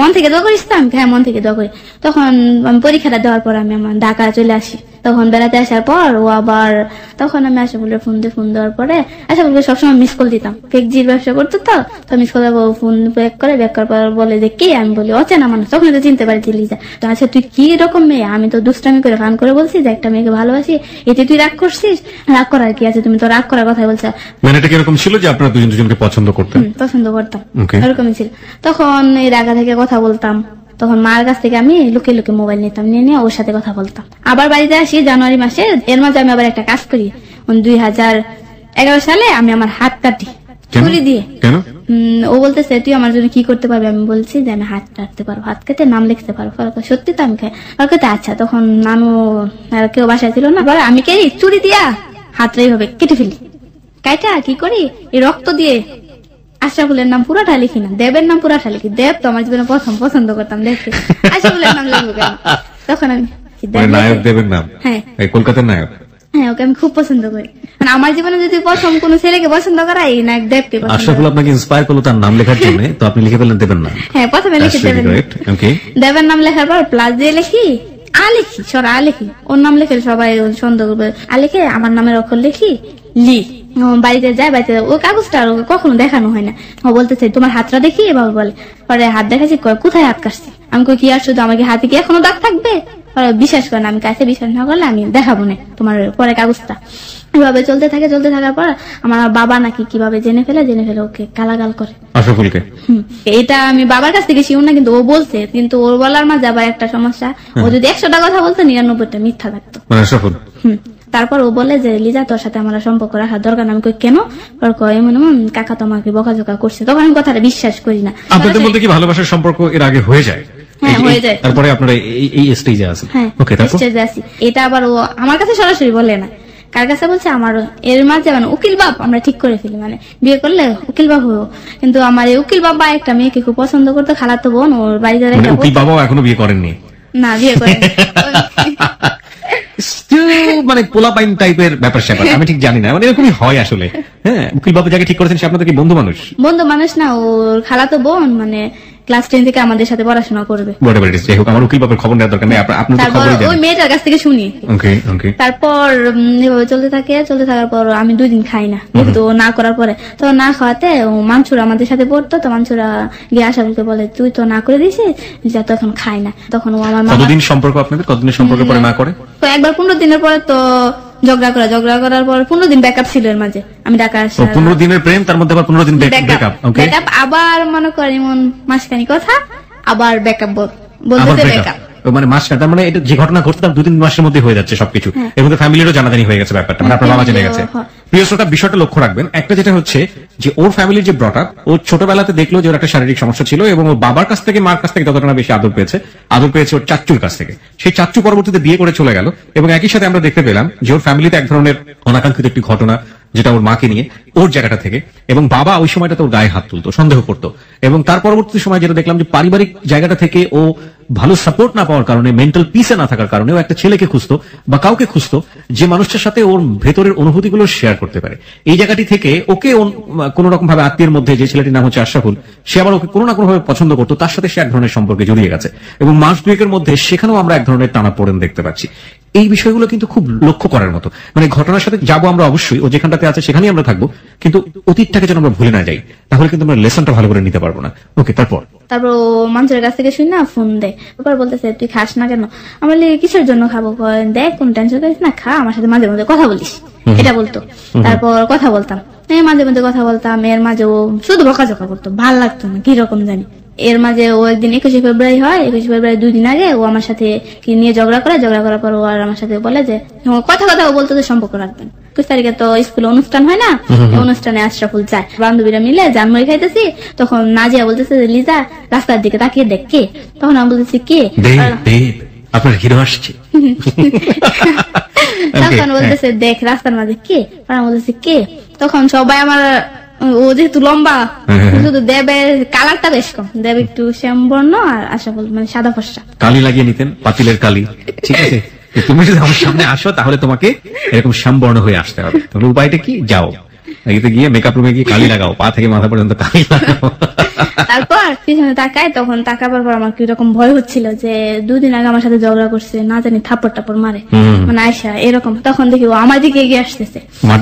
মন থেকে দোয়া করিস? তো আমি হ্যাঁ মন থেকে দোয়া করি। তখন আমি পরীক্ষাটা দেওয়ার পর আমি আমার ঢাকা চলে আসি। তখন বেড়াতে আসার পর ও আবার, তখন আমি আশাফুলের ফোন দেওয়ার পরে আশাফুলকে সবসময় মিস কল দিতাম, কেকজির ব্যবসা করতো তো মিস কল ফোন ব্যাক করার পর বলে যে কে? আমি বলি অচেনা মানুষ। তখন তো চিনতে পারি লিজা। তো আচ্ছা তুই কি রকম মেয়ে? আমি তো দুষ্টামি করে ফান করে বলছি যে একটা মেয়েকে ভালোবাসি, এতে তুই রাগ করছিস? রাগ করার কি আছে? তুমি তো রাগ করার কথাই বলছো। মানে এটা কিরকম ছিল যে আপনারা দুজনকে পছন্দ করতেন? পছন্দ করতাম, এরকমই ছিল। তখন এই ঢাকা থেকে কথা বলতাম। তখন মার কাছ থেকে আমি লুকিয়ে লুকিয়ে মোবাইল নিতাম, নিয়ে ওর সাথে কথা বলতাম। আবার বাড়িতে আসি জানুয়ারি মাসে। এর মাঝে আমি আবার একটা কাজ করি। 2011 সালে আমি আমার হাত কাটি ছুরি দিয়ে। ও বলতেছে তুই আমার জন্য কি করতে পারবি? আমি বলছি যে আমি হাত কাটতে পারবো, হাত কেটে নাম লিখতে পারবো। সত্যি তো? আমি খাই আচ্ছা। তখন নানু কেউ বাসায় ছিল না, আমি কে চুরি দিয়া হাতটা এইভাবে কেটে ফেলি। কাইটা কি করি, এই রক্ত দিয়ে আশরাফুলের নাম পুরাটা লিখি না, দেবের নাম পুরাটা লিখি। দেব তো আমার জীবনে প্রথম পছন্দ করতাম, দেখে আশরাফুলের নাম লিখবো কেন? তখন আমি নায়ক দেবের নাম, হ্যাঁ কলকাতার নায়ক, হ্যাঁ ওকে আমি খুব পছন্দ করি। মানে আমার জীবনে যদি প্রথম কোন ছেলেকে পছন্দ করা এই নায়ক দেবকে। আশরাফুল আপনাকে ইন্সপায়ার করলো তার নাম লেখার জন্য, তো আপনি লিখে ফেললেন দেবের নাম। হ্যাঁ প্রথমে লিখে দেবের নাম লেখার পর প্লাস দিয়ে লিখি লিখি সরা লিখি। ওর নাম লিখে সবাই সন্দেহ করবে। লিখে আমার নামের অক্ষর লিখি লি। বাড়িতে যায়, বাড়িতে ওই কাগজটা কখনো দেখানো হয় না। ও বলতেছে তোমার হাতটা দেখি, এভাবে বলে। পরে হাত দেখাচ্ছি, কোথায় হাত কাটছি? আমি কি আর শুধু আমাকে হাতে কি এখনো দাগ থাকবে? বিশ্বাস করে না। আমি কাছে বিশ্বাস না করলে আমি দেখাবো না তোমার পরে কাগজটা। এভাবে চলতে থাকার পর আমার বাবা নাকি কিভাবে জেনে ফেলে ওকে গালাগাল করে আশরাফুলকে। এটা আমি বাবার কাছ থেকে শিওর না, কিন্তু ও বলছে। কিন্তু ওর বলার মাঝে আবার একটা সমস্যা, ও যদি 100টা কথা বলতো 99টা মিথ্যা থাকতো। তারপর ও বলে যে লিজা তোর সাথে আমার সম্পর্ক রাখার দরকার। আমি কেন? কাকা তোমাকে বকাঝকা করছে। তখন আমি কথাটা বিশ্বাস করি না। আপনাদের মধ্যে কি ভালোবাসার সম্পর্ক এর আগে হয়ে যায়? হ্যাঁ হয়ে যায়। তারপরে আপনারা এই স্টেজে আছেন? হ্যাঁ স্টেজে আছি। এটা আবার ও আমার কাছে সরাসরি বলে না, কার কাছে বলছে আমার এর মাঝে মানে উকিল বাপ আমরা ঠিক করে ফেলি, মানে বিয়ে করলে উকিল বাপ হবো। কিন্তু আমার এই উকিল বাবা একটা মেয়েকে খুব পছন্দ করতো, খালাতো বোন। ওর বাড়িতে উকিল বাবাও এখনো বিয়ে করেননি? না বিয়ে করেন। মানে পোলাপাইন টাইপের ব্যাপার স্যাপার আমি ঠিক জানি না, মানে এরকমই হয় আসলে। হ্যাঁ উকিল বাবু যাকে ঠিক করেছেন সে আপনাদের কি বন্ধু মানুষ? বন্ধু মানুষ না, ওর খালাতো বোন, মানে ক্লাস 10 থেকে আমাদের সাথে পড়াশোনা করবে। যাই হোক আমার উকিল বাবার খবর নেওয়ার দরকার নেই, আপনার তো খবরই দেন। ওই মেয়েটার কাছ থেকে শুনি। তারপর এভাবে চলতে থাকার পর আমি 2 দিন খাই না, কিন্তু না করার পরে তো না খাওয়াতে মানসুরা আমাদের সাথে পড়তো। তো মানসুরা গিয়ে আশাফুলকে বলে তুই তো না করে দিছিস, যা তো এখন খাই না। তখন ও আমার কতদিন সম্পর্ক আপনাদের? কতদিনের সম্পর্ক পরে না করে? তো একবার 15 দিনের পরে তো ঝগড়া করার পর 15 দিন ব্যাকআপ ছিল। এর মাঝে আমি ঢাকা আসি। 15 দিনের প্রেম, তার মধ্যে আবার 15 দিন ব্যাকআপ। আবার মনে করেন এমন মাসখানি কথা, আবার ব্যাকআপ বলতে ব্যাকআপ মানে মাস কাটার, মানে এটা যে ঘটনা ঘটতে তার 2-3 মাসের মধ্যে হয়ে যাচ্ছে সবকিছু। এর মধ্যে ফ্যামিলিরও জানাজানি হয়ে গেছে ব্যাপারটা, মানে আপনার বাবা জেনে গেছে। প্রিয় শ্রোতা বিষয়টা লক্ষ্য রাখবেন। একটা যেটা হচ্ছে যে ওর ফ্যামিলির যে ব্রট আপ, ও ছোটবেলাতে দেখলো যে ওর একটা শারীরিক সমস্যা ছিল, এবং ওর বাবার কাছ থেকে মার কাছ থেকে যতটা বেশি আদর পেয়েছে ওর চাচ্চুর কাছ থেকে। সেই চাচ্চু পরবর্তীতে বিয়ে করে চলে গেল, এবং একই সাথে আমরা দেখতে পেলাম যে ওর ফ্যামিলিতে এক ধরনের অনাকাঙ্ক্ষিত একটি ঘটনা, যেটা ওর মাকে নিয়ে ওর জায়গাটা থেকে, এবং বাবা ওই সময়টাতে ওর গায়ে হাত তুলতো, সন্দেহ করতো। এবং তার পরবর্তী সময় যেটা দেখলাম যে পারিবারিক জায়গাটা থেকে ও ভালো সাপোর্ট না পাওয়ার কারণে, মেন্টাল পিসে না থাকার কারণে ও একটা ছেলেকে খুঁজতো বা কাউকে খুঁজতো যে মানুষটার সাথে ওর ভেতরের অনুভূতিগুলো শেয়ার শেয়ার করতে পারে। এই জায়গাটি থেকে ওকে কোন রকম ভাবে আত্মীয়ের মধ্যে, যে ছেলেটির নাম হচ্ছে আশরাফুল, সে আবার ওকে কোনো না কোনো ভাবে পছন্দ করতো, তার সাথে সে এক ধরনের সম্পর্কে জড়িয়ে গেছে এবং মাস দুয়েকের মধ্যে সেখানেও আমরা এক ধরনের টানাপোড়েন দেখতে পাচ্ছি। এই বিষয়গুলো কিন্তু খুব লক্ষ্য করার মতো। মানে ঘটনার সাথে যাবো আমরা অবশ্যই, ও যেখানটাতে আছে সেখানেই আমরা থাকবো, কিন্তু অতীতটাকে যেন আমরা ভুলে না যাই, তাহলে কিন্তু আমরা লেসনটা ভালো করে নিতে পারবো না। ওকে, তারপর মানুষের কাছ থেকে শুনি না ফোন দেয়, তারপর বলতেছে তুই খাস না কেন? আমি বলি কিসের জন্য খাবো? দেখ কোন টেনশন করিস না, খা, আমার সাথে মাঝে মাঝে কথা বলিস, এটা বলতো। তারপর কথা বলতাম, মাঝে মাঝে কথা বলতাম, এর মাঝে ও শুধু বকাঝকা করতো, ভাল লাগতো না কিরকম জানি। এর মাঝে ও একদিন 21শে ফেব্রুয়ারি হয়, 21শে ফেব্রুয়ারি 2 দিন আগে ও আমার সাথে কি নিয়ে ঝগড়া করার পর ও আর আমার সাথে বলে যে কথা বলতে তো সম্পর্ক রাখবেন। 21 তারিখে তো স্কুলে অনুষ্ঠান হয় না, অনুষ্ঠানে আশরাফুল যায়, বান্ধবীরা মিলে জানমুড়ি খাইতেছি, তখন নাজিয়া বলতেছে যে লিজা রাস্তার দিকে তাকিয়ে দেখ কে। তখন আমি বলতেছি কে? আপনার হিরো আসছে। তখন বলতেছে দেখ রাস্তার মাঝে কে। আমি বলতেছি কে? তখন সবাই আমার, ও যেহেতু লম্বা, শুধু দেবের কালারটা বেশ কম, দেব একটু শ্যামবর্ণ আর আশরাফুল মানে সাদা ফর্সা। কালি লাগিয়ে নিতেন, পাতিলের কালি। ঠিক আছে, তুমি যদি আমার সামনে আসো তাহলে তোমাকে এরকম শ্যামবর্ণ হয়ে আসতে হবে। তাহলে উপায়টা কি? যাও গিয়ে মেকআপ রুমে গিয়ে কালি লাগাও, পা থেকে মাথা পর্যন্ত কালি লাগাও। তারপর পিছনে তাকায়, তখন তাকাবার পর আমার কিরকম ভয় হচ্ছিল যে 2 দিন আগে আমার সাথে ঝগড়া করছে, না জানি থাপ্পড় টাপ্পড় মারে, মানে আয়সা এরকম। তখন দেখি ও আমার দিকে এগিয়ে আসতেছে।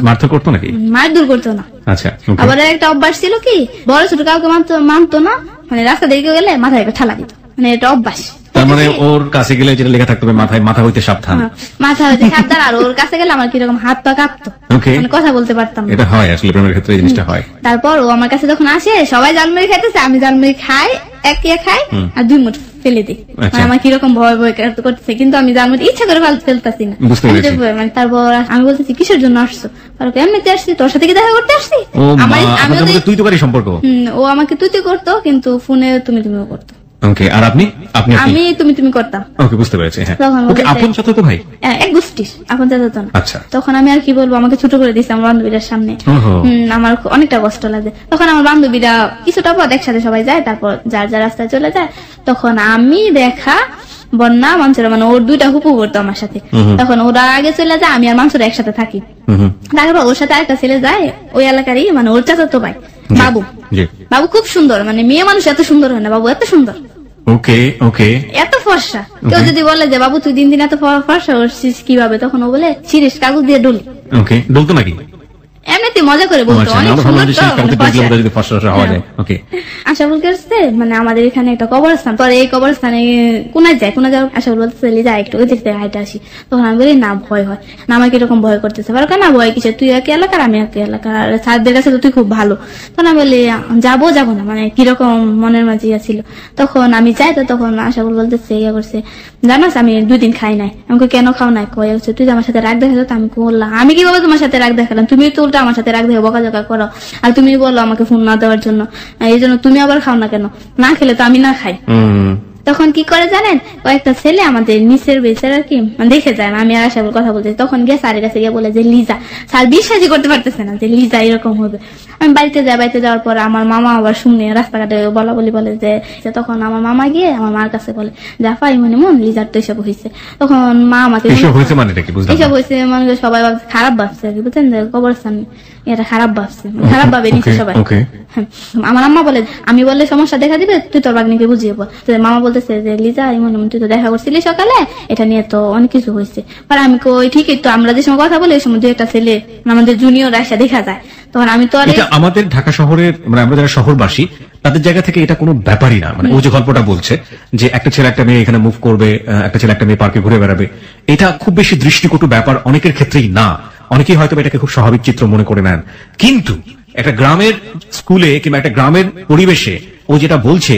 মারধর করতো নাকি? মারধর করতো না। আচ্ছা, আবার একটা অভ্যাস ছিল কি, বড় ছোট কাউকে মানতো না, মানে রাস্তা দিকে গেলে মাথায় একটা ঠালা দিত, মানে এটা অভ্যাস। তার মানে ওর কাছে গেলে যেটা লেখা থাকতো মাথা হইতে সাবধান, মাথা হইতে সাবধান। আর ওর কাছে গেলে আমার কিরকম হাত পা কাঁপতো, মানে কথা বলতে পারতাম না। এটা হয় আসলে প্রেমের ক্ষেত্রে, এই জিনিসটা হয়। তারপর ও আমার কাছে যখন আসে, সবাই জালমুড়ি খাইতেছে, আমি জালমুড়ি খাই, একে খাই আর 2 মুঠ ফেলে দিই। মানে আমার কিরকম ভয় করতেছে, কিন্তু আমি জালমুড়ি ইচ্ছা করে ফেলতেছি না। মানে তারপর আমি বলতেছি কিসের জন্য আসছো? এমনিতে আসছি, তোর সাথে কি দেখা করতে আসছি? তুই তো পারি সম্পর্ক। ও আমাকে তুই করতো, কিন্তু ফোনে তুমিও করতো। ওকে, আর আপনি? আমি তুমি করতাম। ওকে, বুঝতে পেরেছি। হ্যাঁ, ওকে, আপন চাচাতো ভাই? এক গোষ্ঠীর আপন চাচাতো না। আচ্ছা। তখন আমি আর কি বলবো, আমাকে ছোট করে দিয়েছে আমার বান্ধবীদের সামনে। আমার অনেকটা কষ্ট লাগে। তখন আমার বান্ধবীরা কিছুটা পথ একসাথে সবাই যায়, তারপর যার যার রাস্তায় চলে যায়। তখন আমি দেখা বন্যা মানসুরা, মানে ওর 2টা হুপু করতো আমার সাথে। তখন ওরা আগে চলে যায়, আমি আর মানসুরা একসাথে থাকি। তারপর ওর সাথে আরেকটা ছেলে যায় ওই এলাকারই, মানে ওর চাচাতো ভাই বাবু। বাবু খুব সুন্দর, মানে মেয়ে মানুষ এত সুন্দর হয় না, বাবু এত সুন্দর। ওকে ওকে, এত ফর্সা। কেউ যদি বলে যে বাবু তুই দিন দিন এত ফর্সা হচ্ছিস কিভাবে, তখন ও বলে সিরিজ কাগজ দিয়ে ডুলি। ওকে, ডুলতো নাকি? এমনিতে মজা করে বলতো, অনেক সুন্দর। আশাফুল কাছে মানে আমাদের এখানে একটা কবরস্থান, পরে এই কবরস্থানে কোনায় যাও, আশাফুল বলতে যা একটু ওই দিকে হাইটে আসি। তখন আমি বলি না ভয় হয় না, আমাকে এরকম ভয় করতেছে। না ভয় কিসে, তুই এক এলাকার আমি এক এলাকার, স্যারদের কাছে তো তুই খুব ভালো। তখন আমি বলি যাবো না, মানে কিরকম মনের মাঝে ছিল। তখন আমি যাই, তো তখন আশাফুল বলতেছে ইয়া করছে, জানাস আমি 2 দিন খাই নাই। আমাকে কেন খাও নাই? কয়ে হচ্ছে তুই আমার সাথে রাগ দেখালো। আমি বললাম আমি কিভাবে তোমার সাথে রাগ দেখালাম? তুমি তো উল্টা আমার সাথে রাগ দেখে বকাঝকা করো, আর তুমি বললো আমাকে ফোন না দেওয়ার জন্য, এই জন্য তুমি আবার খাও না কেন? না খেলে তো আমি না খাই। তখন কি করে জানেন, কয়েকটা ছেলে আমাদের নিচের বেচের আর কি দেখে যায়, আমি আর আশাফুল কথা বলতে, তখন গিয়ে স্যারের কাছে গিয়ে বলে যে লিজা, স্যার বিশ্বাসই করতে পারতেছে না যে লিজা এরকম হবে। আমি বাড়িতে যাওয়ার পর আমার মামা আবার শুনে রাস্তাঘাটে বলে যে, তখন আমার মামা গিয়ে আমার মার কাছে বলে জাফা মন লিজার তো এসব হয়েছে। তখন মা আমাকে এসব হয়েছে মানে সবাই খারাপ ভাবছে আর কি, বুঝছেন, যে কবরস্থান এটা খারাপ ভাবছে, খারাপ ভাবে নিচ্ছে সবাই। আমার আম্মা বলে আমি বললে সমস্যা দেখা দিবে, তুই তোর বাগনিকে বুঝিয়ে বল। মামা বলতেছে যে লিজা তুই তো দেখা করছিলি সকালে, এটা নিয়ে তো অনেক কিছু হয়েছে। আর আমি কই ঠিকই তো, আমরা যে সময় কথা বলি ওই সময় 2-1টা ছেলে আমাদের জুনিয়র আসা দেখা যায়। তখন আমি তো আমাদের ঢাকা শহরের, মানে আমরা যারা শহরবাসী তাদের জায়গা থেকে এটা কোনো ব্যাপারই না। মানে ও যে গল্পটা বলছে যে একটা ছেলে একটা মেয়ে এখানে মুভ করবে, একটা ছেলে একটা মেয়ে পার্কে ঘুরে বেড়াবে, এটা খুব বেশি দৃষ্টিকটু ব্যাপার অনেকের ক্ষেত্রেই না। অনেকেই হয়তো এটাকে খুব স্বাভাবিক চিত্র মনে করে নেন, কিন্তু একটা গ্রামের স্কুলে কিংবা একটা গ্রামের পরিবেশে ও যেটা বলছে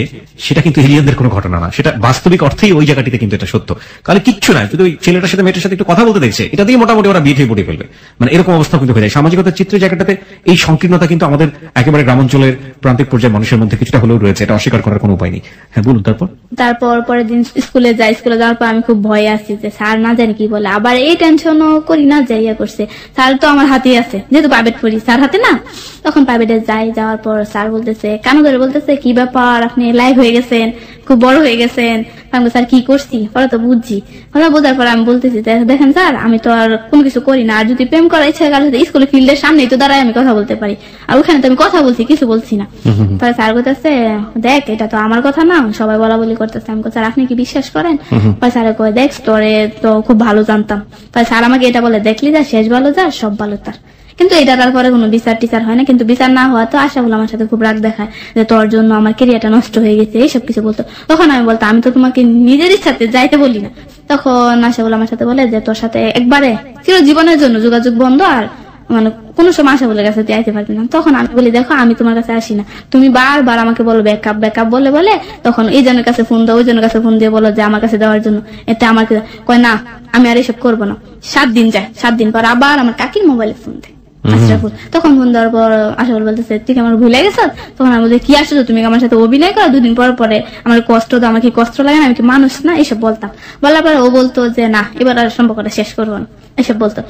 সেটা কিন্তু এলিয়েনদের কোনো ঘটনা না, সেটা বাস্তবিক অর্থেই ওই জায়গাটিতে কিন্তু এটা সত্য। কারণ কিচ্ছু নাই, যদি ওই ছেলেটার সাথে মেয়েটার সাথে একটু কথা বলতে দেখছে, এটা দিয়ে মোটামুটি ওরা বিয়ে পড়ে ফেলবে, মানে এরকম অবস্থা কিন্তু হয়ে যায়। সামাজিকতার চিত্রের জায়গাটাতে এই সংকীর্ণতা কিন্তু আমাদের একেবারে গ্রামাঞ্চলের প্রান্তিক পর্যায়ে মানুষের মধ্যে কিছুটা হলেও রয়েছে, এটা অস্বীকার করার কোনো উপায় নেই। হ্যাঁ বলুন। তারপর পরের দিন স্কুলে যাওয়ার পর আমি খুব ভয়ে আছি যে স্যার না জানি কি বলে, আবার এই টেনশনও করি না যে ইয়া করছে, স্যার তো আমার হাতে আছে, যেহেতু প্রাইভেট পড়ি স্যার হাতে না। তখন প্রাইভেটে যাওয়ার পর স্যার বলতেছে কানো ধরে বলতেছে কি ব্যাপার, আপনি লাইভ হয়ে গেছেন, খুব বড় হয়ে গেছেন। আমি স্যার কি করছি, পরে তো বুঝছি। পরে বোঝার পর আমি বলতেছি, দেখেন স্যার আমি তো আর কোনো কিছু করি না, আর যদি প্রেম করা ইচ্ছা কারো সাথে স্কুলের ফিল্ডের সামনেই তো দাঁড়ায় আমি কথা বলতে পারি, আর ওখানে তো আমি কথা বলছি, কিছু বলছি না। পরে স্যার বলতেছে, দেখ এটা তো আমার কথা না, সবাই বলা বলি করতেছে। আমি স্যার আপনি কি বিশ্বাস করেন? পরে স্যার কয়, দেখ তোরে তো খুব ভালো জানতাম। পরে স্যার আমাকে এটা বলে, দেখলি যা শেষ ভালো যা সব ভালো তার। কিন্তু এটা তারপরে কোনো বিচার টিচার হয় না, কিন্তু বিচার না হওয়া তো আশাফুল আমার সাথে খুব রাগ দেখায় যে তোর জন্য আমার ক্যারিয়ারটা নষ্ট হয়ে গেছে, এইসব কিছু বলতো। তখন আমি বলতাম, আমি তো তোমাকে নিজের ইচ্ছাতে যাইতে বলি না। তখন আশাফুল আমার সাথে বলে যে তোর সাথে একবারে চিরজীবনের জন্য যোগাযোগ বন্ধ, আর মানে কোনো সময় আশাফুলের কাছে তুই আইতে পারবি না। তখন আমি বলি, দেখো আমি তোমার কাছে আসি না, তুমি বারবার আমাকে বলো ব্যাকআপ ব্যাকআপ বলে বলে, তখন এই জনের কাছে ফোন দাও, ওই জনের কাছে ফোন দিয়ে বলো যে আমার কাছে দেওয়ার জন্য, এতে আমাকে কয় না আমি আর এসব করবো না। 7 দিন যায়, 7 দিন পর আবার আমার কাকির মোবাইলে ফোন দেয় আশরাফুল। তখন ফোন দেওয়ার পর আশরাফুল বলতেছে, তুই আমার ভুলে গেছ? তখন আমি বলছি, কি আসছো তুমি আমার সাথে অভিনয় করো, 2 দিন পর পরে আমার কষ্ট দাও, আমার কি কষ্ট লাগে না, আমি কি মানুষ না, এইসব বলতাম। বলার পরে ও বলতো যে না এবার আর সম্পর্কটা শেষ করবো না, এসব বলতো।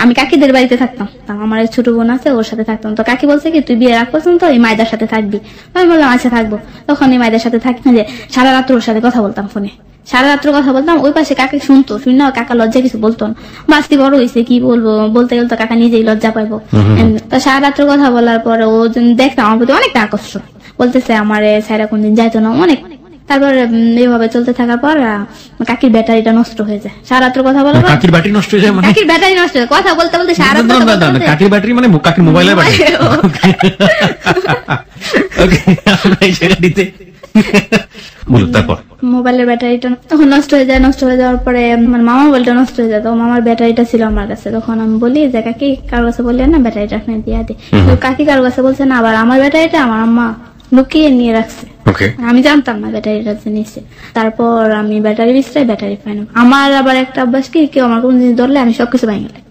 আমি কাকিদের বাড়িতে থাকতাম, আমার এক ছোট বোন আছে, ওর সাথে থাকতাম। তো কাকি বলছে কি তুই বিয়ের আগ পর্যন্ত এই মায়েদের সাথে থাকবি। আমি বললাম আচ্ছা থাকবো। তখন এই মায়েদের সাথে থাকি যে সারা রাত্র ওর সাথে কথা বলতাম ফোনে, সারা রাত্র কথা বলতাম। ওই পাশে কাকে শুনতো, শুন না কাকা লজ্জা কিছু বলতো না, বাস্তি বড় হয়েছে কি বলবো, বলতে গেলে তো কাকা নিজেই লজ্জা পাইবো। তো সারা রাত্র কথা বলার পরে ও দেখতাম আমার প্রতি অনেকটা আকর্ষণ, বলতেছে আমার স্যারা কোনদিন যাইতো না অনেক। তারপর এইভাবে চলতে থাকার পর কাকির ব্যাটারিটা নষ্ট হয়ে যায়। সারা রাত্র কথা বলার পর কাকির ব্যাটারি নষ্ট হয়ে যায়, মানে কাকির ব্যাটারি নষ্ট হয় কথা বলতে বলতে সারা রাত কাকির ব্যাটারি মানে কাকির মোবাইলের ব্যাটারি। ওকে আমরা এই জায়গাটিতে বলুন। তারপর মোবাইলের ব্যাটারিটা তখন নষ্ট হয়ে যায়, নষ্ট হয়ে যাওয়ার পরে আমার মামার মোবাইলটা নষ্ট হয়ে যায়। তো মামার ব্যাটারিটা ছিল আমার কাছে। তখন আমি বলি যে কাকি কারোর কাছে বললেন না ব্যাটারিটা আপনি দিয়ে দিই। কাকি কারোর কাছে বলছে না, আবার আমার ব্যাটারিটা আমার আম্মা লুকিয়ে নিয়ে রাখছে, আমি জানতাম না ব্যাটারিটা নিচ্ছে। তারপর আমি ব্যাটারি বিছরাই, ব্যাটারি পাই না। আমার আবার একটা অভ্যাস কি, কেউ আমার কোন জিনিস ধরলে আমি সবকিছু ভেঙে লাই,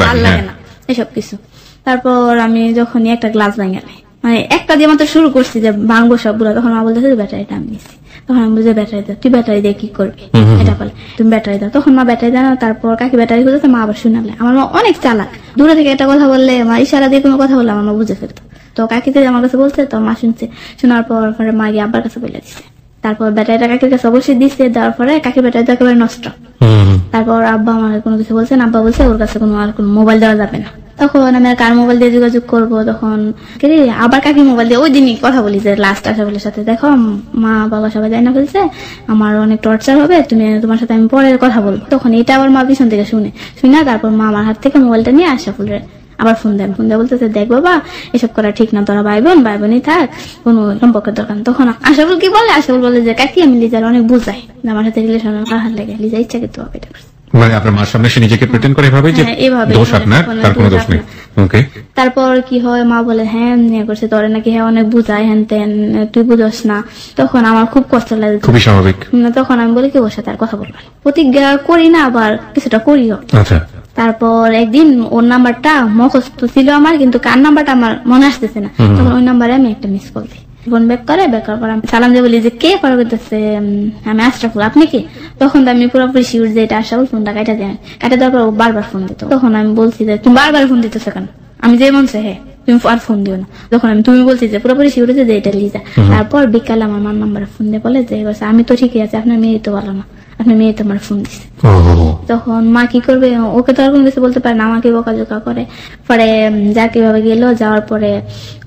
ভালো লাগে না এসব কিছু। তারপর আমি যখন একটা গ্লাস ভেঙে লাই, মানে একটা দিয়ে মাত্র শুরু করছি যে ভাঙবো সবগুলো, তখন মা বলতেছে ব্যাটারিটা আমি নিচ্ছি। তখন আমি বলছি ব্যাটারি দাও, তুই ব্যাটারি দিয়ে কি করবি, এটা বলে তুমি ব্যাটারি দাও। তখন মা ব্যাটারি দেয় না। তারপর কাকি ব্যাটারি খুঁজেছে, মা আবার শুনালে। আমার মা অনেক চালাক, দূরে থেকে একটা কথা বললে, মা ইশারা দিয়ে কোনো কথা বললে আমার মা বুঝে ফেলতো। তো কাকিতে আমার কাছে বলছে, তো মা শুনছে, শোনার পর পরে মা গিয়ে আব্বার কাছে বলে দিচ্ছে। তারপর ব্যাটারিটা কাকির কাছে অবশ্যই দিচ্ছে, দেওয়ার পরে কাকির ব্যাটারি তো একেবারে নষ্ট। তারপর আব্বা আমার কোনো কিছু বলছে না, আব্বা বলছে ওর কাছে কোনো আর কোনো মোবাইল দেওয়া যাবে না। তখন আমি আর কার মোবাইল দিয়ে যোগাযোগ করবো, তখন আবার কাকি মোবাইল দিয়ে ওই দিনই কথা বলি যে লাস্ট আশাফুলের সাথে দেখো মা বাবা সবাই জানি না ফেলছে, আমার অনেক টর্চার হবে, তুমি তোমার সাথে আমি পরে কথা বলবো। তখন এটা আবার মা পিছন থেকে শুনে, তারপর মা আমার হাত থেকে মোবাইলটা নিয়ে আশাফুলের আবার ফোন দেন, ফোন দিয়ে বলতেছে দেখ বাবা এসব করা ঠিক না, তোরা ভাই বোনই থাক, কোনো সম্পর্কের দরকার। তখন আশাফুল কি বলে, আশাফুল বলে যে কাকি আমি লিজার অনেক বুঝাই, আমার সাথে রিলেশন হাত লাগে, লিজা ইচ্ছা কিন্তু এটা করছে, মানে আপনার মার সামনে সে নিজেকে প্রিটেন্ড করে এভাবে যে দোষ আপনার, তার কোনো দোষ নেই। ওকে। তারপর কি হয়, মা বলে হ্যাঁ নিয়ে করছে তোরে নাকি, হ্যাঁ অনেক বুঝাই হ্যান তেন, তুই বুঝস না। তখন আমার খুব কষ্ট লাগে, খুবই স্বাভাবিক। তখন আমি বলি কি ওর সাথে আর কথা বলবো না, প্রতিজ্ঞা করি না, আবার কিছুটা করিও। আচ্ছা। তারপর একদিন ওর নাম্বারটা মুখস্থ ছিল আমার, কিন্তু কার নাম্বারটা আমার মনে আসতেছে না। তখন ওই নাম্বারে আমি একটা মিস কল দিই, ফোন ব্যাক করে, ব্যাক করার পর আমি সালাম দিয়ে বলি যে কে কল করতেছে, আমি আশরাফুল, আপনি কি? তখন তো আমি পুরোপুরি শিওর যে এটা আশরাফুল, ফোনটা কাটা দেয়। কাটা দেওয়ার পর ও বারবার ফোন দিত। তখন আমি বলছি যে তুমি বারবার ফোন দিতেছো কেন? আমি যে মনছে হ্যাঁ তুমি আর ফোন দিও না। যখন আমি তুমি বলছি যে পুরোপুরি শিওর যে এটা লিজা। তারপর বিকালে আমার মার নাম্বারে ফোন দিয়ে বলে যে আমি তো ঠিকই আছে, আপনার মেয়ে তো ভালো না, আপনার মেয়ে তো আমার ফোন দিচ্ছে। তখন মা কি করবে, ওকে তো আর কোনো কিছু বলতে পারে না, আমাকে বকাঝোকা করে। পরে যা কিভাবে গেল, যাওয়ার পরে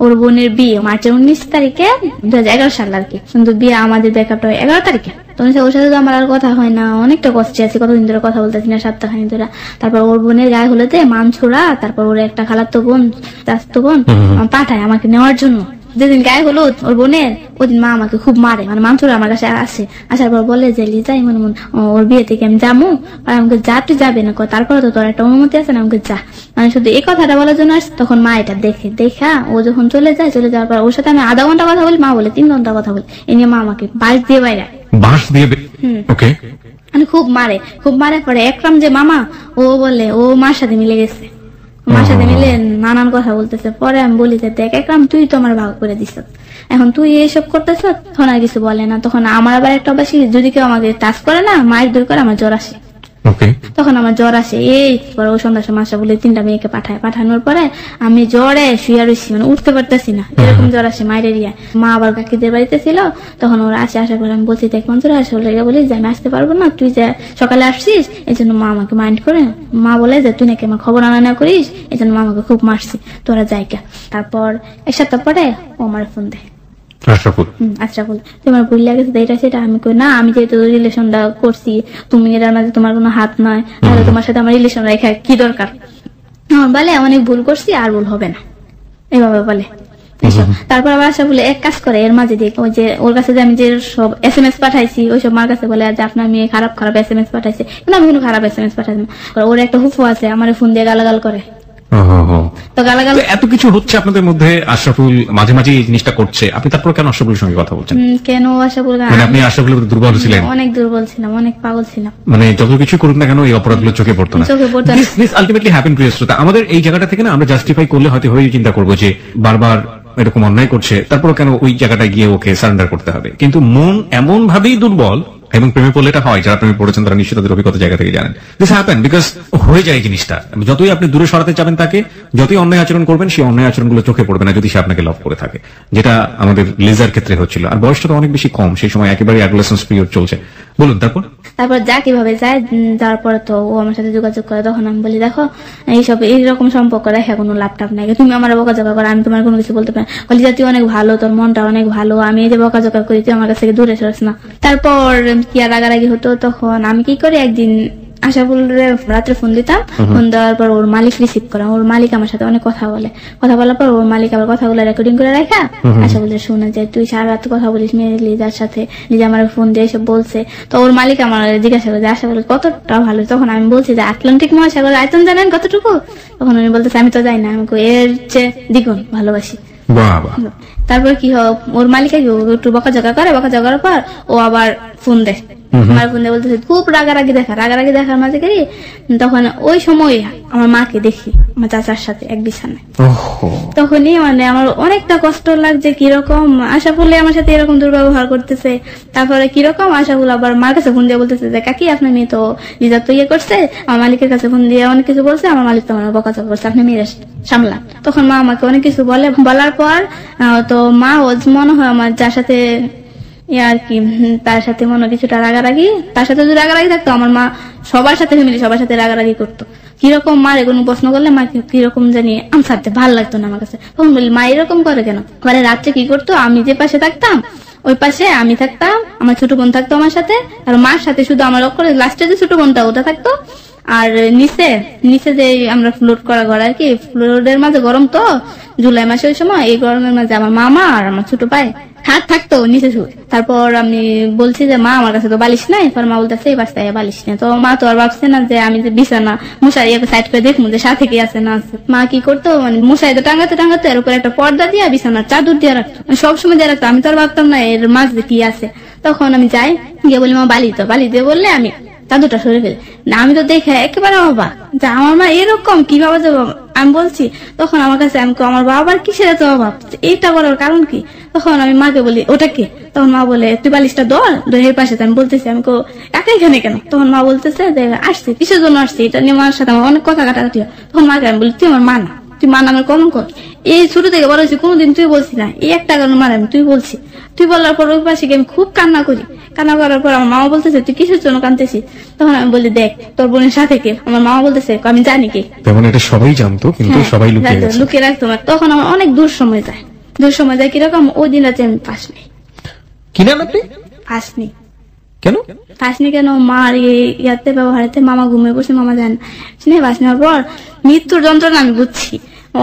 ওর বোনের বিয়ে মার্চের 19 তারিখে 2011 সাল আর কি, কিন্তু বিয়ে আমাদের ব্যাকআপটা হয় 11 তারিখে। তখন ওর সাথে তো আমার আর কথা হয় না, অনেকটা কষ্টে আছি, কতদিন ধরে কথা বলতেছি না, সপ্তাহখানি ধরে। তারপর ওর বোনের গায়ে হলেতে মানছুরা, তারপর ওর একটা খালাতো বোন চাচাতো বোন পাঠায় আমাকে নেওয়ার জন্য। যেদিন গায়ে হলো ওর বোনের, ওদিন মা আমাকে খুব মারে, মানে মানছুরা আমার কাছে আসে, আসার পর বলে যে লিজা এমন ওর বিয়ে থেকে আমি যাবো। আর আমাকে যা তুই যাবে না, তারপরে তো তোর একটা অনুমতি আছে না, আমাকে যা, মানে শুধু এই কথাটা বলার জন্য আসছে। তখন মা এটা দেখা ও যখন চলে যাওয়ার পর ওর সাথে আমি আধা ঘন্টা কথা বলি, মা বলে 3 ঘন্টা কথা বলি। এ নিয়ে মা আমাকে বাঁশ দিয়ে বাইরে, ওকে, মানে খুব মারে। পরে একরাম যে মামা, ও বলে ও মার সাথে মিলে গেছে, মার সাথে মিলে নানান কথা বলতেছে। পরে আমি বলি যে দেখ একরাম তুই তো আমার ভাগ করে দিস, এখন তুই এইসব করতেছ। তখন আর কিছু বলে না। তখন আমার আবার একটা অভ্যাস, যদি কেউ আমাকে টাচ করে না, মায়ের দূর করে আমার জ্বর আসে, তখন আমার জ্বর আসে, এই পরে ওই সন্ধ্যার সময় আসা বলে 3টা মেয়েকে পাঠানোর পরে আমি জ্বরে শুয়ে রয়েছি, মানে উঠতে পারতেছি না, এরকম জ্বর আসে মাইরেরিয়া। মা আবার কাকিদের বাড়িতে ছিল, তখন ওরা আসা করে আমি বলছি দেখ মঞ্জুরা আসে, বলি যে আমি আসতে পারবো না, তুই যে সকালে আসছিস এই জন্য মা আমাকে মাইন্ড করে, মা বলে যে তুই নাকি আমার খবর আনা না করিস, এই জন্য মা আমাকে খুব মারছি, তোরা জায়গা। তারপর 1 সপ্তাহ পরে ও আমার ফোন দেয়, আশরাফুল তোমার ভুল লাগেছে এটা সেটা। আমি কই না, আমি যেহেতু রিলেশনটা করছি, তুমি এটার মাঝে তোমার কোনো হাত নয়, তাহলে তোমার সাথে আমার রিলেশন রেখা কি দরকার। বলে অনেক ভুল করছি, আর ভুল হবে না, এইভাবে বলে। তারপর আবার আশরাফুল এক কাজ করে, এর মাঝে দিয়ে ওই যে ওর কাছে যে আমি যে সব SMS পাঠাইছি ওইসব মার কাছে বলে যে আপনার মেয়ে খারাপ SMS পাঠাইছে, কিন্তু আমি কোনো খারাপ SMS পাঠাইছি না। ওর একটা হুফু আছে, আমার ফোন দিয়ে গালাগাল করে। এত কিছু হচ্ছে আপনাদের মধ্যে, আশরাফুল মাঝে মাঝে এই জিনিসটা করছে, আপনি তারপর কেন আশরাফুলের সঙ্গে কথা বলছেন? কেন আশরাফুল, মানে আপনি আশরাফুলের দুর্বল ছিলেন? অনেক দুর্বল ছিলাম, অনেক পাগল ছিলাম, মানে যত কিছু করুন না কেন এই অপরাধগুলো চোখে পড়তো না। দিস আলটিমেটলি হ্যাপেন প্রিয় শ্রোতা। আমাদের এই জায়গাটা থেকে না আমরা জাস্টিফাই করলে হয়তো হয়ে চিন্তা করবো যে বারবার এরকম অন্যায় করছে, তারপর কেন ওই জায়গাটায় গিয়ে ওকে সারেন্ডার করতে হবে। কিন্তু মন এমন ভাবেই দুর্বল, এবং প্রেমে পড়লে এটা হয়, যারা প্রেমে পড়েছেন তারা নিশ্চিত তাদের অভিজ্ঞতা জায়গা থেকে জানেন। দিস হ্যাপেন বিকজ হয়ে যায় জিনিসটা। যতই আপনি দূরে সরাতে চাবেন তাকে, যতই অন্যায় আচরণ করবেন, সেই অন্যায় আচরণগুলো চোখে পড়বে না যদি সে আপনাকে লাভ করে থাকে, যেটা আমাদের লিজার ক্ষেত্রে হচ্ছিল। আর বয়সটা তো অনেক বেশি কম, সেই সময় একেবারে অ্যাডোলেসেন্স পিরিয়ড চলছে। বলুন তারপর যা কিভাবে যায়, যাওয়ার পরে তো ও আমার সাথে যোগাযোগ করে। তখন আমি বলি দেখো এইসব এইরকম সম্পর্ক রেখে কোনো লাভ টাভ নাই, তুমি আমার বকাঝকা করো, আমি তোমার কোনো কিছু বলতে পারি। বলি যে তুই অনেক ভালো, তোর মনটা অনেক ভালো, আমি এই যে বকাঝকা করি তুই আমার কাছ থেকে দূরে সরাস না। তারপর কি আর রাগারাগি হতো, তখন আমি কি করি, একদিন আশাফুলের রাত্রে ফোন দিতাম, ফোন দেওয়ার পর ওর মালিক রিসিভ করা, ওর মালিক আমার সাথে অনেক কথা বলে, কথা বলার পর ওর মালিক আবার কথাগুলো রেকর্ডিং করে রাখা আশাফুলের শুনে যে তুই সারা রাত কথা বলিস মেয়ে লিজার সাথে, লিজা আমার ফোন দিয়ে এসব বলছে। তো ওর মালিক আমার জিজ্ঞাসা করে যে আশাফুল কতটা ভালো। তখন আমি বলছি যে আটলান্টিক মহাসাগর আয়তন জানেন কতটুকু? তখন উনি বলতেছে আমি তো যাই না, আমি এর চেয়ে দ্বিগুণ ভালোবাসি। তারপর কি হোক, ওর মালিক একটু বকাঝকা করে, বকাঝকা করার পর ও আবার ফোন দেয়, আমার ফোন দিয়ে বলতেছে খুব রাগারাগি দেখার মাঝে করি। তখন ওই সময় আমার মাকে দেখি আমার চাচার সাথে এক বিছানায়, তখনই মানে আমার অনেকটা কষ্ট লাগছে, কিরকম আশাফুলে আমার সাথে এরকম দুর্ব্যবহার করতেছে। তারপরে কিরকম আশাফুল আবার মার কাছে ফোন দিয়ে বলতেছে যে কাকি আপনার মেয়ে তো লিজার তো ইয়ে করছে, আমার মালিকের কাছে ফোন দিয়ে অনেক কিছু বলছে, আমার মালিক তো আমার বকাঝকা করছে, আপনি মেয়েরা সামলা। তখন মা আমাকে অনেক কিছু বলার পর তো মা ও মনে হয় আমার যার সাথে আর কি, তার সাথে মনে কিছুটা রাগারাগি, তার সাথে যদি রাগারাগি থাকতো আমার মা সবার সাথে ফ্যামিলি সবার সাথে রাগারাগি করতো। কিরকম মার কোনো প্রশ্ন করলে মা কিরকম জানি আনসার দিতে ভালো লাগতো না আমার কাছে। তখন বলি মা এরকম করে কেন? মানে রাত্রে কি করতো, আমি যে পাশে থাকতাম ওই পাশে আমি থাকতাম, আমার ছোট বোন থাকতো আমার সাথে, আর মার সাথে শুধু আমার লাস্টে যে ছোট বোনটা ওটা থাকতো, আর নিচে যে আমরা ফ্লোর করা ঘর আর কি, ফ্লোরের মাঝে গরম তো জুলাই মাসে, ওই সময় এই গরমের মাঝে আমার মামা আর আমার ছোট ভাই হাত থাকতো নিচে শুয়ে। তারপর আমি বলছি যে মা আমার কাছে তো বালিশ নাই, এরপর মা বলতেছে এই বাস্তায় বালিশ নেই। তো মা তো আর ভাবছে না যে আমি যে বিছানা মশারি সাইড করে দেখবো যে সাথে কি আছে না আছে। মা কি করতো, মানে মশারিতে টাঙাতে এর উপর একটা পর্দা দিয়ে বিছানার চাদর দিয়ে রাখতো, সবসময় দিয়ে রাখতো। আমি তো আর ভাবতাম না এর মাঝে কি আছে। তখন আমি যাই গিয়ে বলি মা বালি দিয়ে বললে আমি চাদরটা সরে ফেলে না, আমি তো দেখে একেবারে অবাক যে আমার মা এরকম কিভাবে যাবো। আমি বলছি তখন আমার কাছে আমি আমার বাবার কিসের এত অভাব, এইটা করার কারণ কি? তখন আমি মাকে বলি ওটা কে? তখন মা বলে তুই বালিশটা দোহের পাশে। আমি বলতেছি আমি কাকা এখানে কেন? তখন মা বলতেছে যে আসছি, কিসের জন্য আসছি, এটা নিয়ে মার সাথে আমার অনেক কথা কাটাকাটি হয়। তখন মাকে আমি বলি তুই আমার মা না, তুই মা নামের কলঙ্ক। এই ছোট থেকে বড় হয়েছি কোনোদিন তুই বলছি না, এই একটা কারণ মার আমি তুই বলছি। তুই বলার পর ওই পাশে আমি খুব কান্না করার পর আমার মামা বলতেছে তুই কিসের জন্য কাঁদতেছিস? তখন আমি বলি দেখ তোর বোনের সাথে কে? আমার মামা বলতেছে আমি জানি কে। তেমন এটা সবাই জানতো কিন্তু সবাই লুকিয়ে রাখতো। তখন আমার অনেক দূর সময় যায় কিরকম, ওই দিন রাতে আমি পাস নেই। কি না আপনি পাস নেই কেন? মার ইয়াতে ব্যবহারেতে মামা ঘুমিয়ে বসে, মামা জান বাস নেওয়ার পর মৃত্যুর যন্ত্রণা আমি বুঝছি।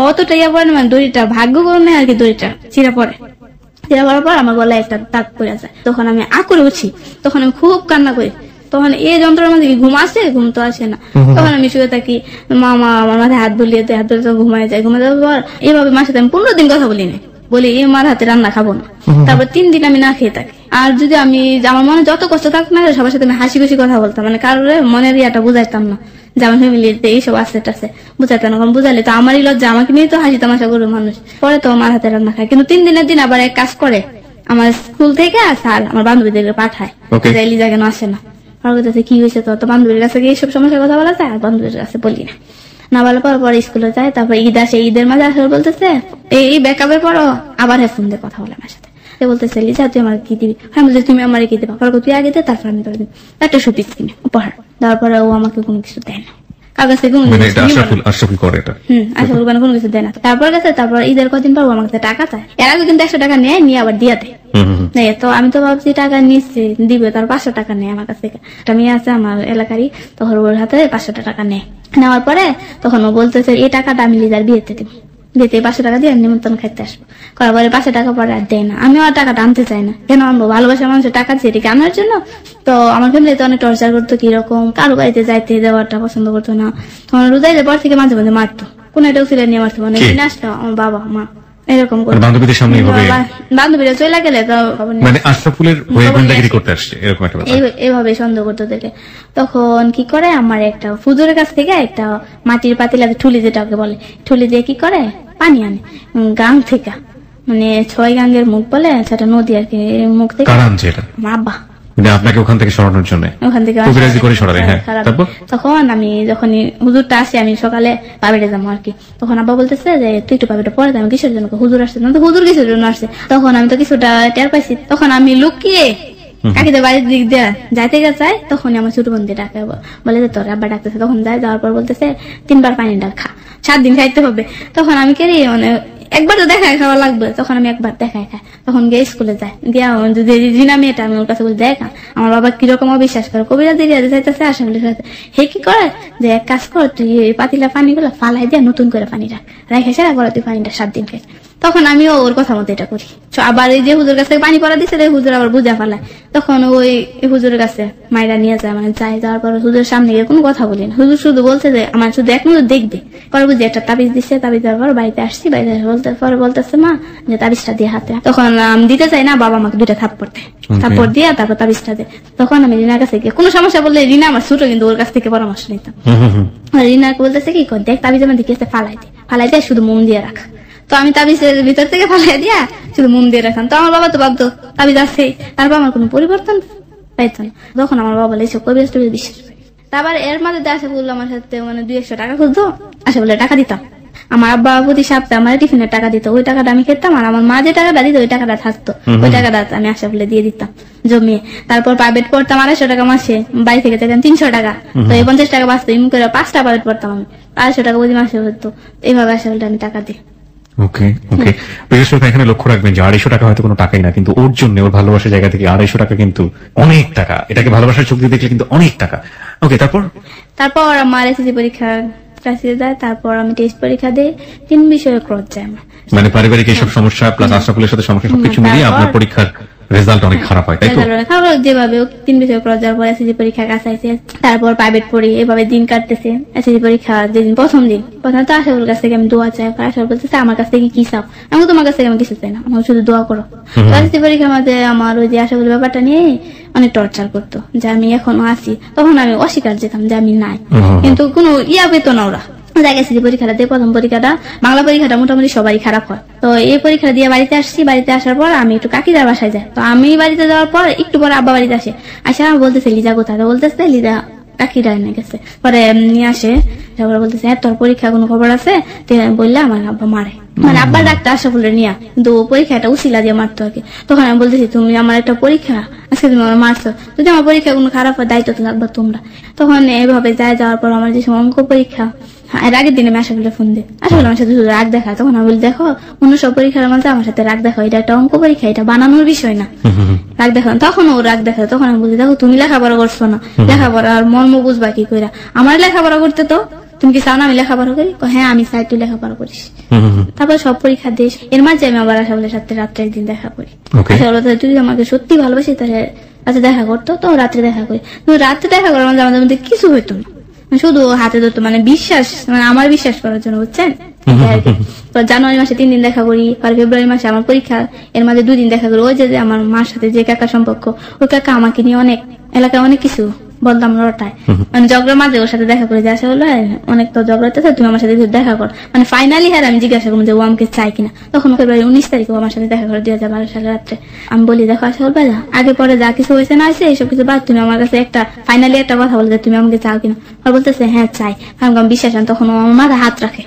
অতটা ইয়া পড়ে না, মানে দড়িটা ভাগ্য করুন আর কি, দড়িটা ছিঁড়া পড়ার পর আমার গলায় একটা দাগ পড়ে যায়। তখন আমি করে উঠি, তখন আমি খুব কান্না করি। তখন এই যন্ত্রণার মধ্যে ঘুম আসে, ঘুম তো আসে না। তখন আমি শুয়ে থাকি, মামা আমার মাথায় হাত বুলিয়ে দেয়, হাত ধরে তো ঘুমায় যায়। ঘুমায় যাওয়ার পর এইভাবে মার সাথে আমি 15 দিন কথা বলি না, বলি এই মার হাতে রান্না খাবো না। তারপর 3 দিন আমি না খেয়ে থাকি। আর যদি আমি আমার মনে যত কষ্ট থাক না, সবার সাথে আমি হাসি খুশি কথা বলতাম, মানে কারোর মনের ইয়াটা বুঝাইতাম না যে আমার ফ্যামিলিতে এইসব আছে বুঝাইতাম না। কারণ বুঝালে তো আমারই লজ্জা, আমাকে নিয়ে তো হাসি তামাশা করবে মানুষ। পরে তো আমার হাতে রান্না খায়। কিন্তু 3 দিনের দিন আবার এক কাজ করে, আমার স্কুল থেকে স্যার আমার বান্ধবীদেরকে পাঠায়, লিজা কেন আসে না। পরে বলতেছে কি হয়েছে তো বান্ধবীর কাছে গিয়ে এইসব সমস্যার কথা বলা যায়, আর বান্ধবীর কাছে বলি না। না বলার পর পরে স্কুলে যায়, তারপর ঈদ আসে, ঈদের মাঝে আসলে বলতেছে এই ব্যাকআপের পরও আবার ফোন দিয়ে কথা বলে আমার সাথে। বলতেছে লিজা তুই আমার কি দিবি? আমি বলছি তুমি আমার কি দিবা? তুই আগে দে, তারপর আমি করে দিবি একটা শোপিস কিনে উপহার। দেওয়ার পরে ও আমাকে কোনো কিছু দেয় না, কার কাছে কোনো কিছু দেয় না। তারপর ঈদের কদিন পর আমার কাছে টাকা চায়, এর আগে কিন্তু 100 টাকা নেয়, নিয়ে আবার দিয়ে দেয়। তো আমি তো ভাবছি টাকা নিচ্ছে দিবে, তার 500 টাকা নেয় আমার কাছ থেকে। একটা মেয়ে আছে আমার এলাকারই, তখন ওর হাতে 500 টাকা নেয়। নেওয়ার পরে তখন ও বলতেছে এই টাকাটা আমি লিজার বিয়েতে দিব, বিয়েতে 500 টাকা দিয়ে নিমন্ত্রণ খাইতে আসবো। করার পরে 500 টাকা পরে আর দেয় না। আমি আর টাকাটা আনতে চাই না, কেন আনবো? ভালোবাসার মানুষের টাকা দিয়ে এটাকে আনার জন্য। তো আমার ফ্যামিলিতে অনেক টর্চার করতো, কিরকম কারো বাড়িতে যাইতে দেওয়াটা পছন্দ করতো না। তখন রোজাইদের পর থেকে মাঝে মাঝে মারতো, কোন একটা উচিলে নিয়ে মারতো, মানে আসতো আমার বাবা মা এরকম করে বান্ধবীদের সামনে, বান্ধবীরা চলে গেলে তো মানে আশরাফুলের গোয়েন্দাগিরি করতে আসছে এরকম একটা ব্যাপার, এইভাবে সন্দেহ করতে থেকে। তখন কি করে আমার একটা হুজুরের কাছ থেকে একটা মাটির পাতিলা, ঠুলি যেটাকে বলে, ঠুলি দিয়ে কি করে পানি আনে গাং থেকে, মানে 6 গাঙ্গের মুখ বলে সেটা নদী আর কি, মুখ থেকে আমার আব্বা আপনাকে ওখান থেকে সরানোর জন্য ওখান থেকে তখন আমি যখন হুজুরটা আসি, আমি সকালে পাবিটা যাবো আর কি, তখন আব্বা বলতেছে যে তুই একটু পাবিটা পরে আমি কিসের জন্য, হুজুর আসছে না তো হুজুর কিসের জন্য আসছে। তখন আমি তো কিছুটা টের পাইছি, তখন আমি লুকিয়ে কাকিদের বাড়ির দিক দিয়ে যাইতে চাই, তখন আমার ছোট বোন দিয়ে ডাকে, বলে যে তোর আব্বা ডাকতেছে। তখন যাওয়ার পর বলতেছে 3 বার পানি ডাক খা, 7 দিন খাইতে হবে। তখন আমি কেরি মানে একবার তো দেখায় খাওয়া লাগবে, তখন আমি একবার দেখায় খাই। তখন গিয়ে স্কুলে যায়, গিয়া যদি রিনা মেয়েটা আমি ওর কাছে বলি দেখা আমার বাবা কিরকম অবিশ্বাস করে, কবিরা দিয়ে যাইতেছে আসা বলে হে কি করে যে এক কাজ কর, তুই পাতিলা পানি গুলো ফালাই দিয়া নতুন করে পানি রাখ, রেখে সেরা করে তুই পানিটা 7 দিন খাই। তখন আমিও ওর কথা মতো এটা করি। আবার এই যে হুজুর কাছে পানি পড়া দিচ্ছে, হুজুর আবার বুঝা ফেলায়, তখন ওই হুজুরের কাছে মায়েরা নিয়ে যায়, মানে যাই যাওয়ার পর হুজুরের সামনে গিয়ে কোনো কথা বলি না। হুজুর শুধু বলছে যে আমার শুধু এক নজর দেখবে, পরে বুঝি একটা তাবিজ দিচ্ছে, তাবিজ দেওয়ার পর বাড়িতে আসছি, বাড়িতে পরে বলতেছে মা যে তাবিজটা দিয়ে হাতে, তখন আমি দিতে চাই না, বাবা আমাকে 2টা থাপ্পড় দিয়ে তারপর তাবিজটা দেয়। তখন আমি রিনার কাছে গিয়ে কোনো সমস্যা বললে, রিনা আমার ছোট কিন্তু ওর কাছ থেকে পরামর্শ নিতাম, রিনাকে বলতেছে কি কর দেখ তাবিজ আমার দিকে ফালাই দিয়ে শুধু মোম দিয়ে রাখ। তো আমি তাবিজের ভিতর থেকে ফালাই দিয়া শুধু মোম দিয়ে রাখাম। তো আমার বাবা তো ভাবতো তাবিজ আছে, তারপর আমার কোনো পরিবর্তন পাইতো না। তখন আমার বাবা বলে কবিরাজ টবিরাজ বিশ্বাস করি। তারপর এর মাঝে আশা বললো আমার সাথে মানে 200 টাকা খুঁজতো, আশা বলে টাকা দিতাম। আমার আব্বা প্রতি সপ্তাহে আমার টিফিনের টাকা দিত, ওই টাকাটা আমি খেতাম, আর আমার মা যে টাকাটা দিত ওই টাকাটা থাকতো, ওই টাকাটা আমি আশা বলে দিয়ে দিতাম জমিয়ে। তারপর প্রাইভেট পড়তাম 250 টাকা মাসে, বাড়ি থেকে যেতাম 300 টাকা, তো এই 50 টাকা বাঁচতো, এমনি করে 5টা প্রাইভেট পড়তাম আমি, 250 টাকা প্রতি মাসে হতো। এইভাবে আশা বলে আমি টাকা দিই। ওকে ওকে, এখানে লক্ষ্য রাখবেন যে 250 টাকা হয়তো কোনো টাকাই না, কিন্তু ওর জন্য ওর ভালোবাসার জায়গা থেকে 250 টাকা কিন্তু অনেক টাকা, এটাকে ভালোবাসার চোখ দিয়ে দেখলে কিন্তু অনেক টাকা। ওকে, তারপর আমার এসএসসি পরীক্ষা ক্লাসে যায়, তারপর আমি টেস্ট পরীক্ষা দিই, 3 বিষয়ে ক্রস যায় আমার, মানে পারিবারিক এইসব সমস্যা প্লাস আশরাফুলের সাথে সমস্যা সবকিছু মিলিয়ে আপনার পরীক্ষার রেজাল্ট অনেক খারাপ হয়, তাই তো? যেভাবে 3 বিষয়ে ক্রস যাওয়ার পর এসএসসি পরীক্ষা কাছাইছে, তারপর প্রাইভেট পড়ি, এভাবে দিন কাটতেছে। এসএসসি পরীক্ষা যেদিন প্রথম তো আশরাফুলের কাছ থেকে আমি দোয়া চাই, আশরাফুল বলতেছে আমার কাছ থেকে কি চাও? আমি তোমার কাছ থেকে আমি কিছু চাই না, আমার শুধু দোয়া করো। এসএসসি পরীক্ষার মধ্যে আমার ওই যে আশরাফুলের ব্যাপারটা নিয়ে অনেক টর্চার করতো, যে আমি এখনো আছি। তখন আমি অস্বীকার যেতাম যে আমি নাই, কিন্তু কোনো পেত না ওরা। পরীক্ষাটা দিয়ে প্রথম পরীক্ষাটা বাংলা পরীক্ষাটা মোটামুটি সবাই খারাপ হয়। তো এই পরীক্ষা দিয়ে বাড়িতে আসছি, বাড়িতে আসার পর আমি একটু কাকিদার বাসায় যাই। তো আমি বাড়িতে যাওয়ার পর একটু পরে আব্বা বাড়িতে আসে, আসা বলতেছে লিজা কোথায়? বলতেছে লিজা কাকিরা এনে গেছে। পরে নিয়ে আসে, বলতেছে তোর পরীক্ষা কোনো খবর আছে? বললে আমার আব্বা মারে, মানে আব্বার ডাক্তার আশরাফুলের নিয়ে, কিন্তু পরীক্ষাটা উসিলা দিয়ে মারতো আর কি। তখন আমি বলতেছি তুমি আমার একটা পরীক্ষা আজকে তুমি আমার মারছো, যদি আমার পরীক্ষা কোনো খারাপ হয় দায়িত্ব তো লাগবে তোমরা। তখন এইভাবে যাওয়ার পর আমার যে অঙ্ক পরীক্ষা, এর আগের দিনে আমি আশরাফুলের ফোন দিই, আশরাফুল আমার সাথে শুধু রাগ দেখায়। তখন আমি বলি দেখো অন্য সব পরীক্ষার মধ্যে আমার সাথে রাগ দেখাও, এটা একটা অঙ্ক পরীক্ষা, এটা বানানোর বিষয় না, রাগ দেখাও। তখন ও রাগ দেখায়। তখন আমি বলি দেখো তুমি লেখাপড়া করছো না, লেখাপড়ার মর্ম বুঝবা কি করে? আমার লেখাপড়া করতে তো তুমি কি চাও না আমি লেখাপড়া করি? হ্যাঁ আমি চাই তুই লেখাপড়া করিস। তারপর সব পরীক্ষা দিস, এর মাঝে আমি আবার আশরাফুলের সাথে রাত্রে একদিন দেখা করি। তুই আমাকে সত্যি ভালোবাসি তাহলে রাতে দেখা করতো, তো রাত্রে দেখা করি। রাত্রে দেখা করার মাঝে আমাদের মধ্যে কিছু হইতো না, শুধু হাতে ধরতো, মানে বিশ্বাস, মানে আমার বিশ্বাস করার জন্য, বুঝছেন? জানুয়ারি মাসে 3 দিন দেখা করি, আর ফেব্রুয়ারি মাসে আমার পরীক্ষা, এর মাঝে 2 দিন দেখা করি। ওই যে আমার মার সাথে যে কাকা সম্পর্ক, ওই কাকা আমাকে নিয়ে অনেক এলাকায় অনেক কিছু বলতাম রটায়, মানে ঝগড়ার মাঝে ওর সাথে দেখা করে যে আসা হলো অনেক তো ঝগড়া হতেছে, তুমি আমার সাথে দেখা কর। মানে ফাইনালি হ্যাঁ আমি জিজ্ঞাসা করবো যে ও আমাকে চাই কিনা। তখন ফেব্রুয়ারি 19 তারিখে আমার সাথে দেখা করে 2012 সালে রাত্রে। আমি বলি দেখো আসা হল ভাইয়া, আগে পরে যা কিছু হয়েছে না হয়েছে এইসব কিছু বাদ, তুমি আমার কাছে একটা ফাইনালি একটা কথা বলে যে তুমি আমাকে চাও কিনা। আর বলতেছে হ্যাঁ চাই। আমি বিশ্বাস না, তখন আমার মাথা হাত রাখে।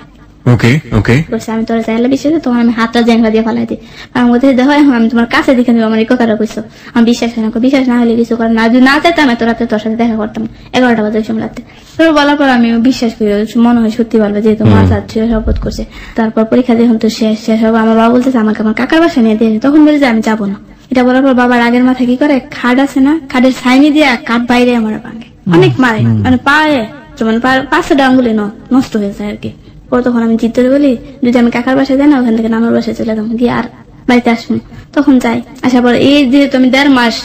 ওকে ওকে বলছে আমি তোর চাইলে বিশ্বাস, তখন আমি হাতটা জেঙ্গা দিয়ে ফেলাই দিই। আমি বলতে দেখো আমি তোমার কাছে দেখে নিবো আমার এই কথাটা কইছো। আমি বিশ্বাস হয় না, বিশ্বাস না হলে কিছু করে না, যদি না চাইতাম এত রাতে তোর সাথে দেখা করতাম 11টা বাজে ওই সময় রাতে। তোর বলার পর আমি বিশ্বাস করি, মনে হয় সত্যি বলবে যেহেতু মা ছাত্রী শপথ করছে। তারপর পরীক্ষা যখন তো শেষ হবে, আমার বাবা বলতেছে আমাকে আমার কাকার বাসা নিয়ে দিয়ে, তখন বলে যে আমি যাবো না। এটা বলার পর বাবার আগের মাথা কি করে, খাট আছে না, খাটের সাইনি দিয়ে কাঠ বাইরে আমার ভাঙে, অনেক মারে, মানে পায়ে মানে 5টা আঙ্গুলে নষ্ট হয়ে যায় আর কি। তখন আমি জিদ ধরে বলি যদি আমি কাকার বাসায় যাই না, ওখান থেকে নানুর বাসায় চলে যাবো, গিয়ে আর বাড়িতে আসবো। তখন যাই, আসার পর এই যেহেতু আমি 1.5 মাস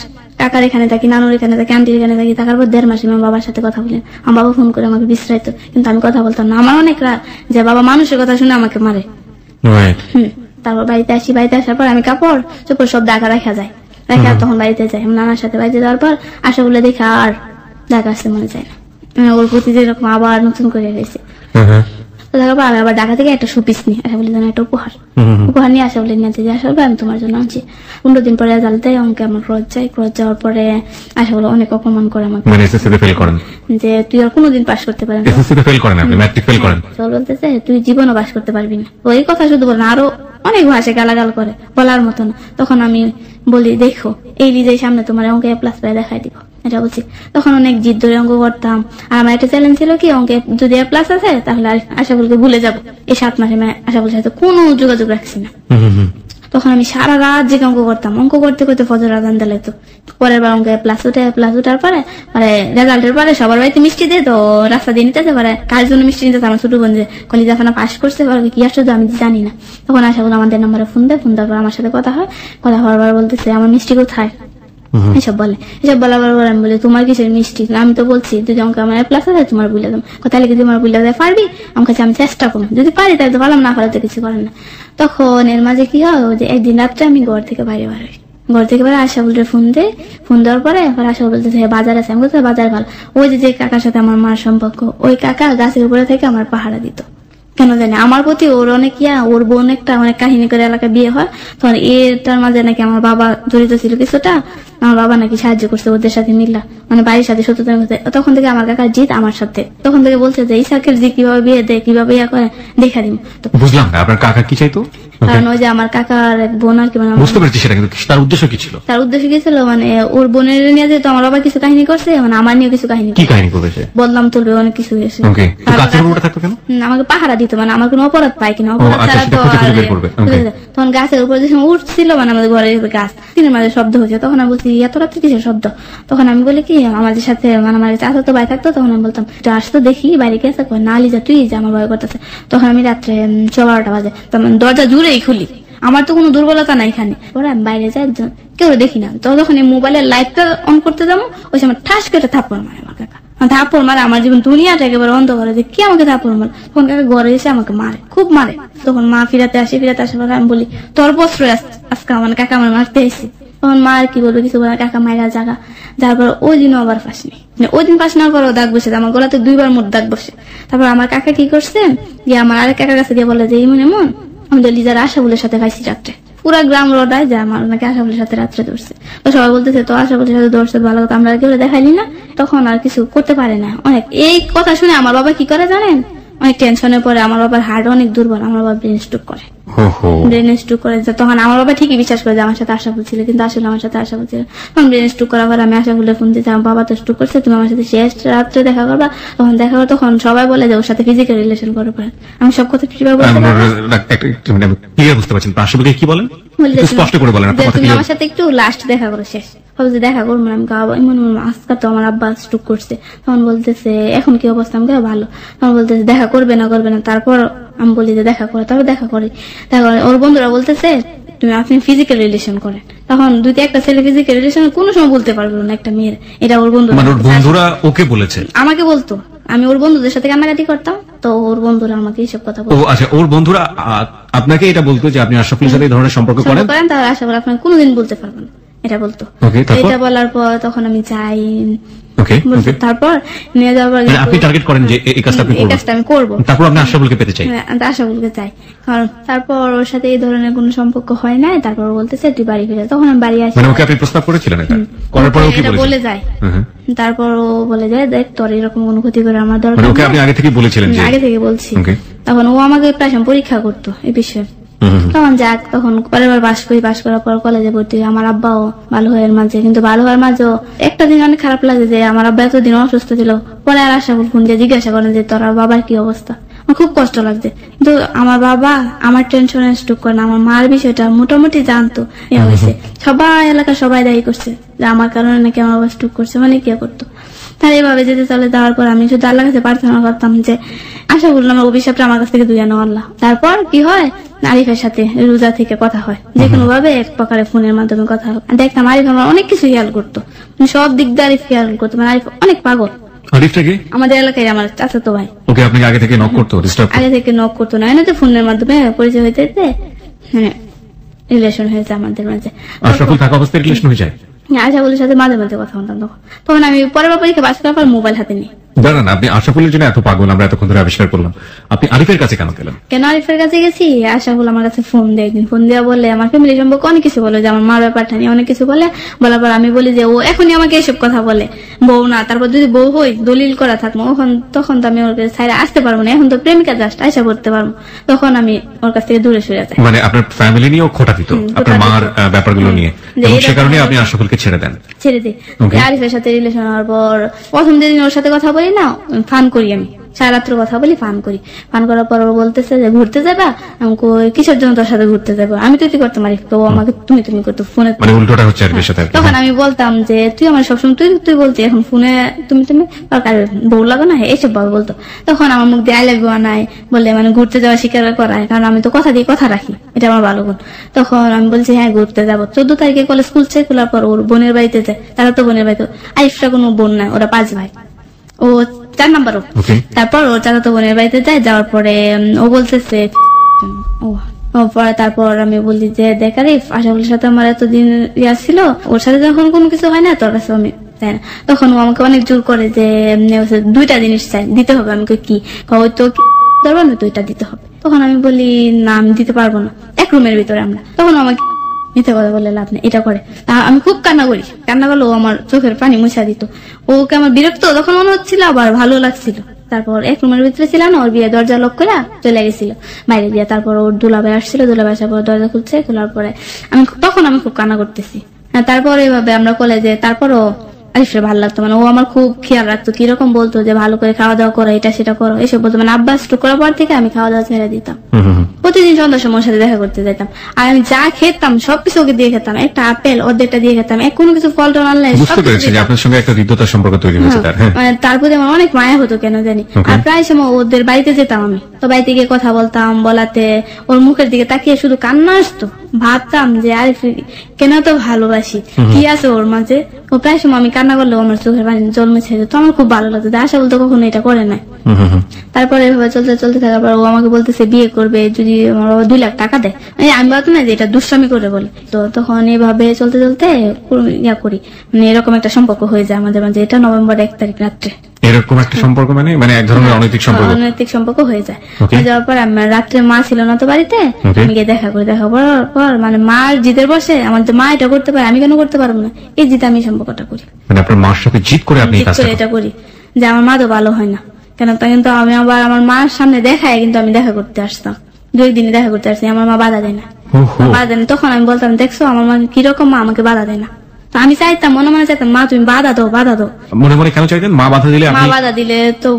কাকার এখানে থাকি, নানুর এখানে থাকি, আন্টির এখানে থাকি, থাকার পর 1.5 মাস আমার বাবার সাথে কথা বলি। আমার বাবা ফোন করে আমাকে বিশ্রাইত, কিন্তু আমি কথা বলতাম না। আমার অনেক রাগ যে বাবা মানুষের কথা শুনে আমাকে মারে। তারপর বাড়িতে আসি, বাড়িতে আসার পর আমি কাপড় চোপড় সব ঢাকা রাখা যায়, রেখে তখন বাড়িতে যাই। নানার সাথে বাড়িতে যাওয়ার পর আসা বলে দেখা আর ঢাকা আসতে মনে যায় না, ওর প্রতি যেরকম আবার নতুন করে গেছে। তারপর আমি আবার ঢাকা থেকে একটা শোপিস নিই, আসা বলে যেন একটা উপহার নিয়ে আসা বলে নিয়ে যে আসা বলবে আমি তোমার জন্য আনছি। 15 দিন পরে রেজাল্ট দেয়, অঙ্কে আমার ক্রস যায়। ক্রস যাওয়ার পরে আসা বলে অনেক অপমান করে আমাকে, যে তুই আর কোনোদিন পাস করতে পারবি না, বলতেছে তুই জীবনও পাস করতে পারবি না। ওই কথা শুধু বলে না, আরো অনেক ভাষায় গালাগাল করে, বলার মতো না। তখন আমি বলি দেখো এই লিজের সামনে তোমার অঙ্কে A+ পাই দেখাই দিব, এটা বলছি। তখন অনেক জিদ ধরে অঙ্ক করতাম। আর আমার একটা চ্যালেঞ্জ ছিল কি, অঙ্কে যদি A+ আছে তাহলে আশা বলকে ভুলে যাবো। এই 7 মাসে আমি আশা বলছি সাথে কোনো যোগাযোগ রাখছি না। তখন আমি সারা রাত জেগে অঙ্ক করতাম, অঙ্ক করতে করতে ফজর আজান দিলাইতো। পরের বার অঙ্কে A+ উঠার পরে মানে রেজাল্টের পরে সবার বাড়িতে মিষ্টি দিয়ে তো রাস্তা দিয়ে নিতেছে, পরে কার জন্য মিষ্টি নিতেছে আমার ছোট বোন যে কলিজাফানা পাস করছে, কি আসছে আমি জানি না। তখন আশা বলে আমাদের নাম্বারে ফোন দেয়, ফোন দেওয়ার পর আমার সাথে কথা হয়। কথা হওয়ার পর বলতেছে আমার মিষ্টি কোথায়, এসব বলে। এসব বলার পর আমি বলি তোমার কিসের মিষ্টি, আমি তো বলছি যদি অঙ্কে আমার A+ আছে তোমার বুঝলে দাম, তাহলে কি তোমার বুঝলে দেয় পারবি? আমার কাছে আমি চেষ্টা করবো, যদি পারি তাহলে তো পারলাম, না পারলে তো কিছু করেন না। তখন এর মাঝে কি হয় যে একদিন রাত্রে আমি ঘর থেকে বাইরে বার হই, ঘর থেকে বাইরে আশা বলতে ফোন দেয়। ফোন দেওয়ার পরে আশা বলতেছে বাজার আছে, আমি বলতে বাজার ভালো। ওই যে কাকার সাথে আমার মার সম্পর্ক, ওই কাকা গাছের উপরে থেকে আমার পাহারা দিত, কেন জানি আমার প্রতি ওর অনেক ওর বোন একটা অনেক কাহিনী করে এলাকায় বিয়ে হয়, তখন এটার মাঝে নাকি আমার বাবা জড়িত ছিল কিছুটা। আমার বাবা নাকি সাহায্য করছে ওদের সাথে মিল্লা, মানে বাড়ির সাথে সত্যতা করতে। তখন থেকে আমার কাকার জিত আমার সাথে, তখন থেকে বলছে যে ইসাকের জি কিভাবে বিয়ে দেয়, কিভাবে ইয়া করে দেখা দিব। বুঝলাম না আপনার কাকা কি চাইতো, কারণ ওই যে আমার কাকার এক বোন আর কি, মানে বুঝতে পেরেছি সেটা, কিন্তু তার উদ্দেশ্য কি ছিল? তার উদ্দেশ্য কি ছিল মানে ওর বোনের নিয়ে যেহেতু আমার বাবা কিছু কাহিনী করছে, মানে আমার নিয়ে কিছু কাহিনী। কি কাহিনী করেছে? বদনাম তুলবে অনেক কিছু হয়েছে। আমাকে পাহারা দিত, মানে আমার কোনো অপরাধ পাই কিনা, অপরাধ ছাড়া তো। তখন গাছের উপর যে উঠছিল, মানে আমাদের ঘরের গাছ, দিনের মাঝে শব্দ হয়েছে। তখন আমি বলছি এত রাত্রে কিসের শব্দ? তখন আমি বলি কি আমাদের সাথে মানে আমার চাচা তো ভাই থাকতো, তখন আমি বলতাম আসতো দেখি বাইরে গেছে, না লিজা তুই যা, আমার ভয় করতেছে। তখন আমি রাত্রে 12টা বাজে তখন দরজা জুড়েই খুলি, আমার তো কোনো দুর্বলতা নাই এখানে। পরে আমি বাইরে যাই, কেউ দেখি না। তো যখন এই মোবাইলের লাইটটা অন করতে যাবো, ওই সময় ঠাস কেটে থাপ্পড় মারে আমার কাকা। থাপ্পড় মারে, আমার জীবন দুনিয়াটা একেবারে অন্ধ করে যে কি আমাকে থাপ্পড় মারে। তখন কাকা ঘরে এসে আমাকে মারে, খুব মারে। তখন মা ফিরাতে আসে, ফিরাতে আসার পরে আমি বলি তোর প্রশ্রয় আজকে আমার কাকা আমার মারতে এসে। তখন মা আর কি বলবো কিছু বলে, কাকা মায়েরা জায়গা যার পর ওই দিনও আবার ফাঁস নেই। ওই দিন ফাঁস নেওয়ার পরও দাগ বসে, আমার গলাতে 2বার মোট দাগ বসে। তারপর আমার কাকা কি করছে, যে আমার আরেক কাকার কাছে গিয়ে বলে যে এমন আমি লিজার আশাবুলের সাথে খাইছি রাত্রে। পুরা গ্রাম রোডায় যে আমার নাকি আশাবুলের সাথে রাত্রে ধরছে। তো সবাই বলতেছে তো আশাবুলের সাথে ধরছে ভালো কথা, আমরা কেউ দেখাইলি না। তখন আর কিছু করতে পারে না অনেক। এই কথা শুনে আমার বাবা কি করে জানেন, অনেক টেনশনে পড়ে। আমার বাবার হার্ট অনেক দুর্বল, আমার বাবা ব্রেন স্ট্রোক করে। ব্রেন স্ট্রোক করে তখন আমার বাবা ঠিকই বিশ্বাস করে যে আমার সাথে আশাফুল ছিল, কিন্তু আসলে আমার সাথে আশাফুল ছিল। তখন ব্রেন স্ট্রোক করার পর আমি আশাফুলের ফোন দিতে, আমার বাবা তো স্ট্রোক করছে, তুমি আমার সাথে শেষ রাত্রে দেখা করবা। তখন দেখা করো, তখন সবাই বলে যে ওর সাথে ফিজিক্যাল রিলেশন করে পারেন। আমি সব কথা কিভাবে বুঝতে পারছেন? আশাফুলকে কি বলেন স্পষ্ট করে বলেন, তুমি আমার সাথে একটু লাস্ট দেখা করো, শেষ ভাবছি দেখা করবো না। আমি খাওয়াবো আজকাল তো আমার আব্বা স্ট্রোক করছে। তখন বলতেছে এখন কি অবস্থা? আমি ভালো। তখন বলতেছে দেখা করবে না করবে না। তারপর আমি বলি যে দেখা করে, তারপর দেখা করি। ওর বন্ধুরা বলতেছে তুমি আপনি ফিজিক্যাল রিলেশন করেন। তখন দুইটা একটা ছেলে ফিজিক্যাল রিলেশন কোনো সময় বলতে পারবে না একটা মেয়ের, এটা ওর বন্ধুরা ওকে বলেছে, আমাকে বলতো। আমি ওর বন্ধুদের সাথে কান্নাকাটি করতাম, তো ওর বন্ধুরা আমাকে এইসব কথা বলতো। আচ্ছা, ওর বন্ধুরা আপনাকে এটা বলতো যে আপনি আশরাফুলের সাথে এই ধরনের সম্পর্ক করেন, তাহলে আশরাফুল আপনাকে কোনোদিন বলতে পারবেন না। এটা বলতো। Okay, তারপর? এটা বলার পর তখন আমি যাই, ওকে বলতো, তারপর নিয়ে যাওয়ার পর আপনি টার্গেট করেন যে এই কাজটা আপনি এই করবেন, কাজটা আমি করবো, তারপর আপনি আশরাফুলকে পেতে চাই। হ্যাঁ, আমি আশরাফুলকে চাই। কারণ তারপর ওর সাথে এই ধরনের কোনো সম্পর্ক হয় নাই, তারপর ও বলতেছে তুই বাড়ি ফিরে যা। তখন আমি বাড়ি আসি, মানে ওকে আপনি প্রস্তাব করেছিলেন এটা করার পরে, ওকে এটা বলে যায়। তারপর ও বলে যায় দেখ তোর এরকম কোনো ক্ষতি করে আমার দরকার মানে ওকে নেই। আপনি আগে থেকে বলেছিলেন যে আগে থেকে বলছি। ওকে। তখন ও আমাকে প্রায় সময় পরীক্ষা করতো এই বিষয়ে। তখন যাক, তখন পরের বার পাশ করি, পাশ করার পর কলেজে ভর্তি হই। আমার আব্বাও ভালো হওয়ার মাঝে, কিন্তু ভালো হওয়ার মাঝেও একটা দিন অনেক খারাপ লাগে যে আমার আব্বা এতদিন অসুস্থ ছিল, পরে আর আশরাফুল ফোন দিয়ে জিজ্ঞাসা করেন যে তোর বাবার কি অবস্থা। আমার খুব কষ্ট লাগছে, কিন্তু আমার বাবা আমার টেনশনে স্ট্রোক করে না, আমার মার বিষয়টা মোটামুটি জানতো। এ হয়েছে সবাই, এলাকা সবাই দায়ী করছে যে আমার কারণে নাকি আমার বাবা স্ট্রোক করছে, মানে কি করতো। তার এইভাবে যেতে চলে যাওয়ার পর আমি শুধু আল্লাহর কাছে প্রার্থনা করতাম যে আশরাফুল আমার অভিশাপটা আমার কাছ থেকে দুই আনো আল্লাহ। তারপর কি হয়, আরিফের সাথে রোজা থেকে কথা হয়, যে কোনো ভাবে এক প্রকারে ফোনের মাধ্যমে কথা হয়। দেখতাম আরিফ আমার অনেক কিছু খেয়াল করতো, সব দিক দিয়ে আরিফ খেয়াল করতো। মানে আরিফ অনেক পাগল। আরিফটাকে আমাদের এলাকায় আমার চাচাতো ভাই। ওকে আপনি আগে থেকে নক করতো, ডিস্টার্ব আগে থেকে নক করতো না, এনে তো ফোনের মাধ্যমে পরিচয় হইতে হইতে হ্যাঁ রিলেশন হয়েছে আমাদের মাঝে। আশরাফুল থাকা অবস্থায় রিলেশন হয়ে যায়। আশরাফুলের সাথে মাঝে মাঝে কথা বলতাম। তখন আমি পরের পরীক্ষা পাস করার পর মোবাইল হাতে নিই। দাঁড়ান, আপনি আশরাফুলের জন্য এত পাগল আমরা এতক্ষণ ধরে আবিষ্কার করলাম, আপনি আরিফের কাছে কেন গেলেন? কেন আরিফের কাছে গেছি, আশরাফুল আমার কাছে ফোন দেয় একদিন। ফোন দেওয়া বলে আমার ফ্যামিলি সম্পর্কে অনেক কিছু বলে, যে আমার মার ব্যাপারটা নিয়ে অনেক কিছু বলে। বলার পর আমি বলি যে ও এখনই আমাকে এইসব কথা বলে, বউ না, তারপর যদি বউ হই দলিল করা থাকবো, তখন তো আমি ওর কাছে ছাইরে আসতে পারবো না। এখন তো প্রেমিকা জাস্ট আশা করতে পারবো, তখন আমি ওর কাছ থেকে দূরে সরে যাই। মানে আপনার ফ্যামিলি নিয়েও খোঁটা দিত আপনার মার ব্যাপারগুলো নিয়ে, এবং সে কারণে আপনি আশরাফুলকে ছেড়ে দেন। ছেড়ে দিই। আরিফের সাথে রিলেশন হওয়ার পর প্রথম দিন ওর সাথে কথা বলি না, ফান করি, আমি সারা রাত্র কথা বলি, ফান করি। ফান করার পর ও বলতেছে যে ঘুরতে যাবা। আমি কিসের জন্য তোর সাথে ঘুরতে যাবো? আমি তুই করতাম আরিফকে, ও আমাকে তুমি তুমি করতো ফোনে। মানে উল্টোটা হচ্ছে আরিফের সাথে। তখন আমি বলতাম যে তুই আমার সবসময় তুই তুই বলতি, এখন ফোনে তুমি তুমি বউ লাগো না, এইসব ভাবে বলতো। তখন আমার মুখ দিয়ে আই লাভ ইউ আনায় বলে, মানে ঘুরতে যাওয়া স্বীকার করায়, কারণ আমি তো কথা দিয়ে কথা রাখি, এটা আমার ভালো গুণ। তখন আমি বলছি হ্যাঁ ঘুরতে যাবো। 14 তারিখে কলেজ খুলছে, খোলার পর ওর বোনের বাড়িতে যায়। তারা তো বোনের বাড়িতে, আরিফটা কোনো বোন নাই, ওরা 5 ভাই, ও 4 নাম্বারও। তারপর ও চাচাতো বোনের বাড়িতে যায়। যাওয়ার পরে ও বলতেছে পরে তারপর আমি বলি যে দেখ আরিফ, আশরাফুলের সাথে আমার এতদিন ইয়া ছিল, ওর সাথে যখন কোনো কিছু হয় না তোর কাছে আমি চাই না। তখন ও আমাকে অনেক জোর করে যে 2টা জিনিস চাই, দিতে হবে। আমি কি ওই তো ধরবো না, তো এটা দিতে হবে। তখন আমি বলি না আমি দিতে পারবো না, এক রুমের ভিতরে আমরা। তখন আমাকে মিথ্যা কথা বলে লাভ নেই, এটা করে। আমি খুব কান্না করি, কান্না করলে ও আমার চোখের পানি মুছা দিত। ওকে আমার বিরক্ত তখন মনে হচ্ছিল, আবার ভালো লাগছিল। তারপর এক রুমের ভিতরে ছিল না, ওর বিয়ে দরজা লক করে চলে গেছিল বাইরে দিয়ে। তারপর ওর দুলাভাই আসছিল, দুলাভাই আসার পর দরজা খুলছে, খোলার পরে আমি খুব কান্না করতেছি। তারপর এইভাবে আমরা কলেজে, তারপরও আরিফের ভালো লাগতো, মানে ও আমার খুব খেয়াল রাখতো, কিরকম বলতো যে ভালো করে খাওয়া দাওয়া করো, এটা সেটা করো, এসব বলতো। মানে আব্বা স্ট্রোক করার পর থেকে আমি খাওয়া দাওয়া ছেড়ে দিতাম। প্রতিদিন সন্ধ্যার সময় ওর সাথে দেখা করতে যেতাম, আর আমি যা খেতাম সবকিছু ওকে দিয়ে খেতাম। একটা আপেল অর্ধেকটা দিয়ে খেতাম, কোনো কিছু ফল টল আনলে আপনার সঙ্গে একটা হৃদ্যতার সম্পর্ক তৈরি হয়েছে তার। মানে তার প্রতি আমার অনেক মায়া হতো কেন জানি। আর প্রায় সময় ওদের বাড়িতে যেতাম আমি, তো বাড়িতে গিয়ে কথা বলতাম, বলাতে ওর মুখের দিকে তাকিয়ে শুধু কান্না আসতো। ভাবতাম যে আরিফ কেন তো ভালোবাসি, কি আছে ওর মাঝে। ও প্রায় সময় আমি কান্না করলেও আমার চোখের পানি জল মুছে যেত, আমার খুব ভালো লাগতো। আশা বলতো কখনো এটা করে নাই। তারপরে এভাবে চলতে চলতে থাকার পর ও আমাকে বলতেছে বিয়ে করবে যদি আমার 2 লাখ টাকা দেয়। আমি বলতাম না যে এটা দুষ্টামি করে বলে। তো তখন এইভাবে চলতে চলতে ইয়া করি, মানে এরকম একটা সম্পর্ক হয়ে যায় আমাদের মাঝে। এটা নভেম্বর 1 তারিখ রাত্রে এরকম একটা সম্পর্ক, মানে এক ধরনের অনৈতিক সম্পর্ক, অনৈতিক সম্পর্ক হয়ে যায়। যাওয়ার পর আমার রাত্রে মা ছিল না তো বাড়িতে, আমি গিয়ে দেখা করি। দেখা করার পর মানে মার জিদের বসে আমার যে মা এটা করতে পারে, আমি কেন করতে পারবো না, এই জিতে আমি সম্পর্কটা করি। মানে আপনার মার সাথে জিদ করে আপনি এটা করি যে আমার মা তো ভালো হয় না কেন, কিন্তু আমি আবার আমার মার সামনে দেখায় কিন্তু আমি দেখা করতে আসতাম, 2 দিনে দেখা করতে আসছি। আমার মা বাধা দেয় না, বাধা দেয় না। তখন আমি বলতাম দেখছো আমার মা কিরকম, মা আমাকে বাধা দেয় না। তো আমি চাইতাম, মনে মনে চাইতাম মা তুমি বাধা দাও, বাধা দাও। মনে মনে কেন চাইতেন? মা বাধা দিলে, মা বাধা দিলে তো,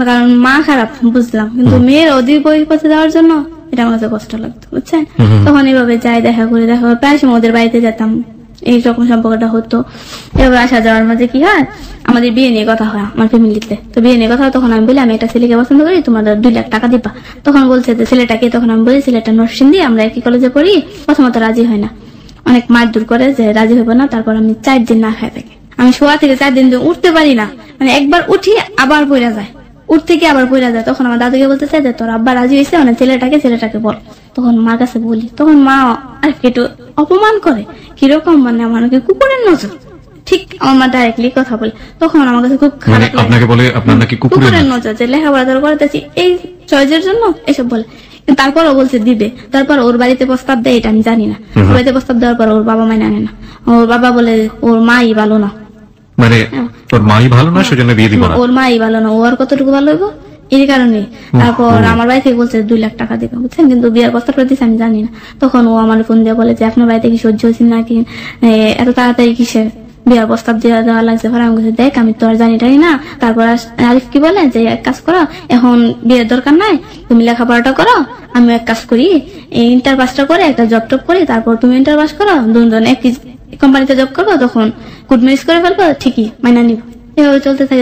কারণ মা খারাপ বুঝলাম, কিন্তু মেয়ের অধিক বই পথে দেওয়ার জন্য এটা আমার কাছে কষ্ট লাগতো, বুঝছেন। তখন এইভাবে যাই, দেখা করে প্রায় সময় ওদের বাড়িতে যেতাম, এইরকম সম্পর্কটা হতো। এবার আসা যাওয়ার মাঝে কি হয়, আমাদের বিয়ে নিয়ে কথা হয় আমার ফ্যামিলিতে। তো বিয়ে নিয়ে কথা হয়, তখন আমি বলি আমি একটা ছেলেকে পছন্দ করি, তোমাদের 2 লাখ টাকা দিবা। তখন বলছে যে ছেলেটাকে, তখন আমি বলি ছেলেটা নরসিংদী, আমরা একই কলেজে পড়ি। প্রথমত রাজি হয় না, অনেক মারধর করে যে রাজি হইব না। তারপর আমি 4 দিন না খাই থাকি, আমি শোয়া থেকে 4 দিন উঠতে পারি না, মানে একবার উঠি আবার পড়া যায়, উঠতে গিয়ে আবার পড়া যায়। তখন আমার দাদুকে বলতে চাই যে তোর আব্বা রাজি হয়েছে, মানে ছেলেটাকে বল। তখন মার কাছে বলি, তখন মা আর একটু অপমান করে, কিরকম মানে আমাকে কুকুরের নজর, ঠিক আমার মা ডাইরেক্টলি কথা বলে। তখন আমার কাছে খুব খারাপ লাগে। আপনাকে বলে আপনার নাকি কুকুরের নজর, যে লেখাপড়া ধর করতেছি এই চয়েসের জন্য এসব বলে। তারপরও বলছে দিবে, তারপর ওর বাড়িতে প্রস্তাব দেয়, এটা আমি জানি না। ওর বাড়িতে প্রস্তাব দেওয়ার পর ওর বাবা মাইনে আনে না। ওর বাবা বলে ওর মাই ভালো না, মানে ওর মাই ভালো না, সেজন্য বিয়ে দিব না। ওর মাই ভালো না, ও আর কতটুকু ভালো হইব এই কারণে। তারপর আমার বাড়ি থেকে বলছে 2 লাখ টাকা দিবে, বুঝছেন, কিন্তু বিয়ের প্রস্তাবটা দিচ্ছে আমি জানি না। তখন ও আমার ফোন দিয়ে বলে যে আপনার বাড়িতে কি সহ্য হয়েছে নাকি, এত তাড়াতাড়ি কিসের বিয়ের প্রস্তাব দেওয়া লাগছে। আমি বলছি দেখ আমি তো আর জানি না। তারপর আরিফ কি বলে যে এক কাজ করো, এখন বিয়ের দরকার নাই, তুমি লেখাপড়াটা করো, আমি এক কাজ করি, ইন্টার পাসটা করে একটা জব টপ করি, তারপর তুমি ইন্টার পাস করো, দুজন একই কোম্পানিতে জব করবো, তখন গুড ম্যারেজ করে ফেলবো, ঠিকই মাইনা নিব। এভাবে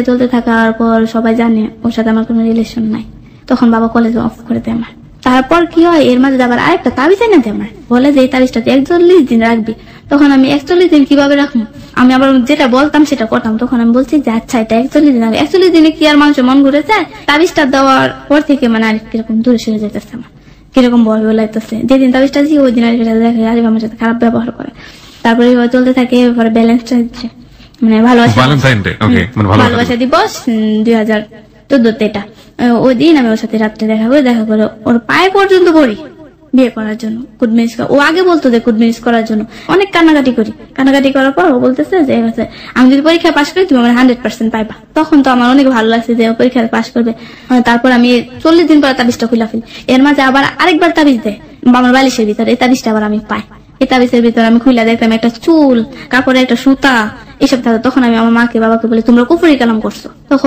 চলতে থাকার পর সবাই জানে ওর সাথে আমার কোনো রিলেশন নাই। তখন বাবা কলেজ অফ করে দেয় আমার। তারপর কি হয়, এর মাঝে আবার আরেকটা তাবিজ এনে দেয় আমার, বলে যে এই তাবিজটা 41 দিন রাখবি। তখন আমি 41 দিন কিভাবে রাখবো, আমি আবার যেটা বলতাম সেটা করতাম। তখন আমি বলছি যে আচ্ছা এটা 41 দিন রাখবি। 41 দিনে কি আর মানুষের মন ঘুরে যায়? তাবিজটা দেওয়ার পর থেকে মানে আর কিরকম দূরে সরে যেতেছে আমার, কিরকম ভয় লাগতেছে। যেদিন তাবিজটা দিই ওই দিন আর দেখে আরিফ আমার সাথে খারাপ ব্যবহার করে। তারপরে চলতে থাকে, এবারে ব্যালেন্সটা দিচ্ছে, মানে ভালোবাসা দিবস 2014 এটা। ওই দিন আমি ওর সাথে রাত্রে দেখা করে ওর পায়ে পর্যন্ত পড়ি বিয়ে করার জন্য, গুড ম্যারেজ। ও আগে বলতো যে গুড ম্যারেজ করার জন্য, অনেক কান্নাকাটি করার পর ও বলতেছে যে আমি যদি পরীক্ষা পাশ করি তুমি আমার 100% পাইবা। তখন তো আমার অনেক ভালো লাগছে যে ও পরীক্ষা পাশ করবে। তারপর আমি 40 দিন পরে তাবিজটা খুলে ফেলি। এর মাঝে আবার আরেকবার তাবিজ দেয় আমার বালিশের ভিতরে, এই তাবিজটা আবার আমি পাই। এই তাবিজের ভিতরে আমি খুলে দেখতাম একটা চুল, কাপড়ে একটা সুতা, এসব থাকতো। তখন আমি আমার মাকে বাবাকে বলি তোমরা কুফরি কালাম করছো। তখন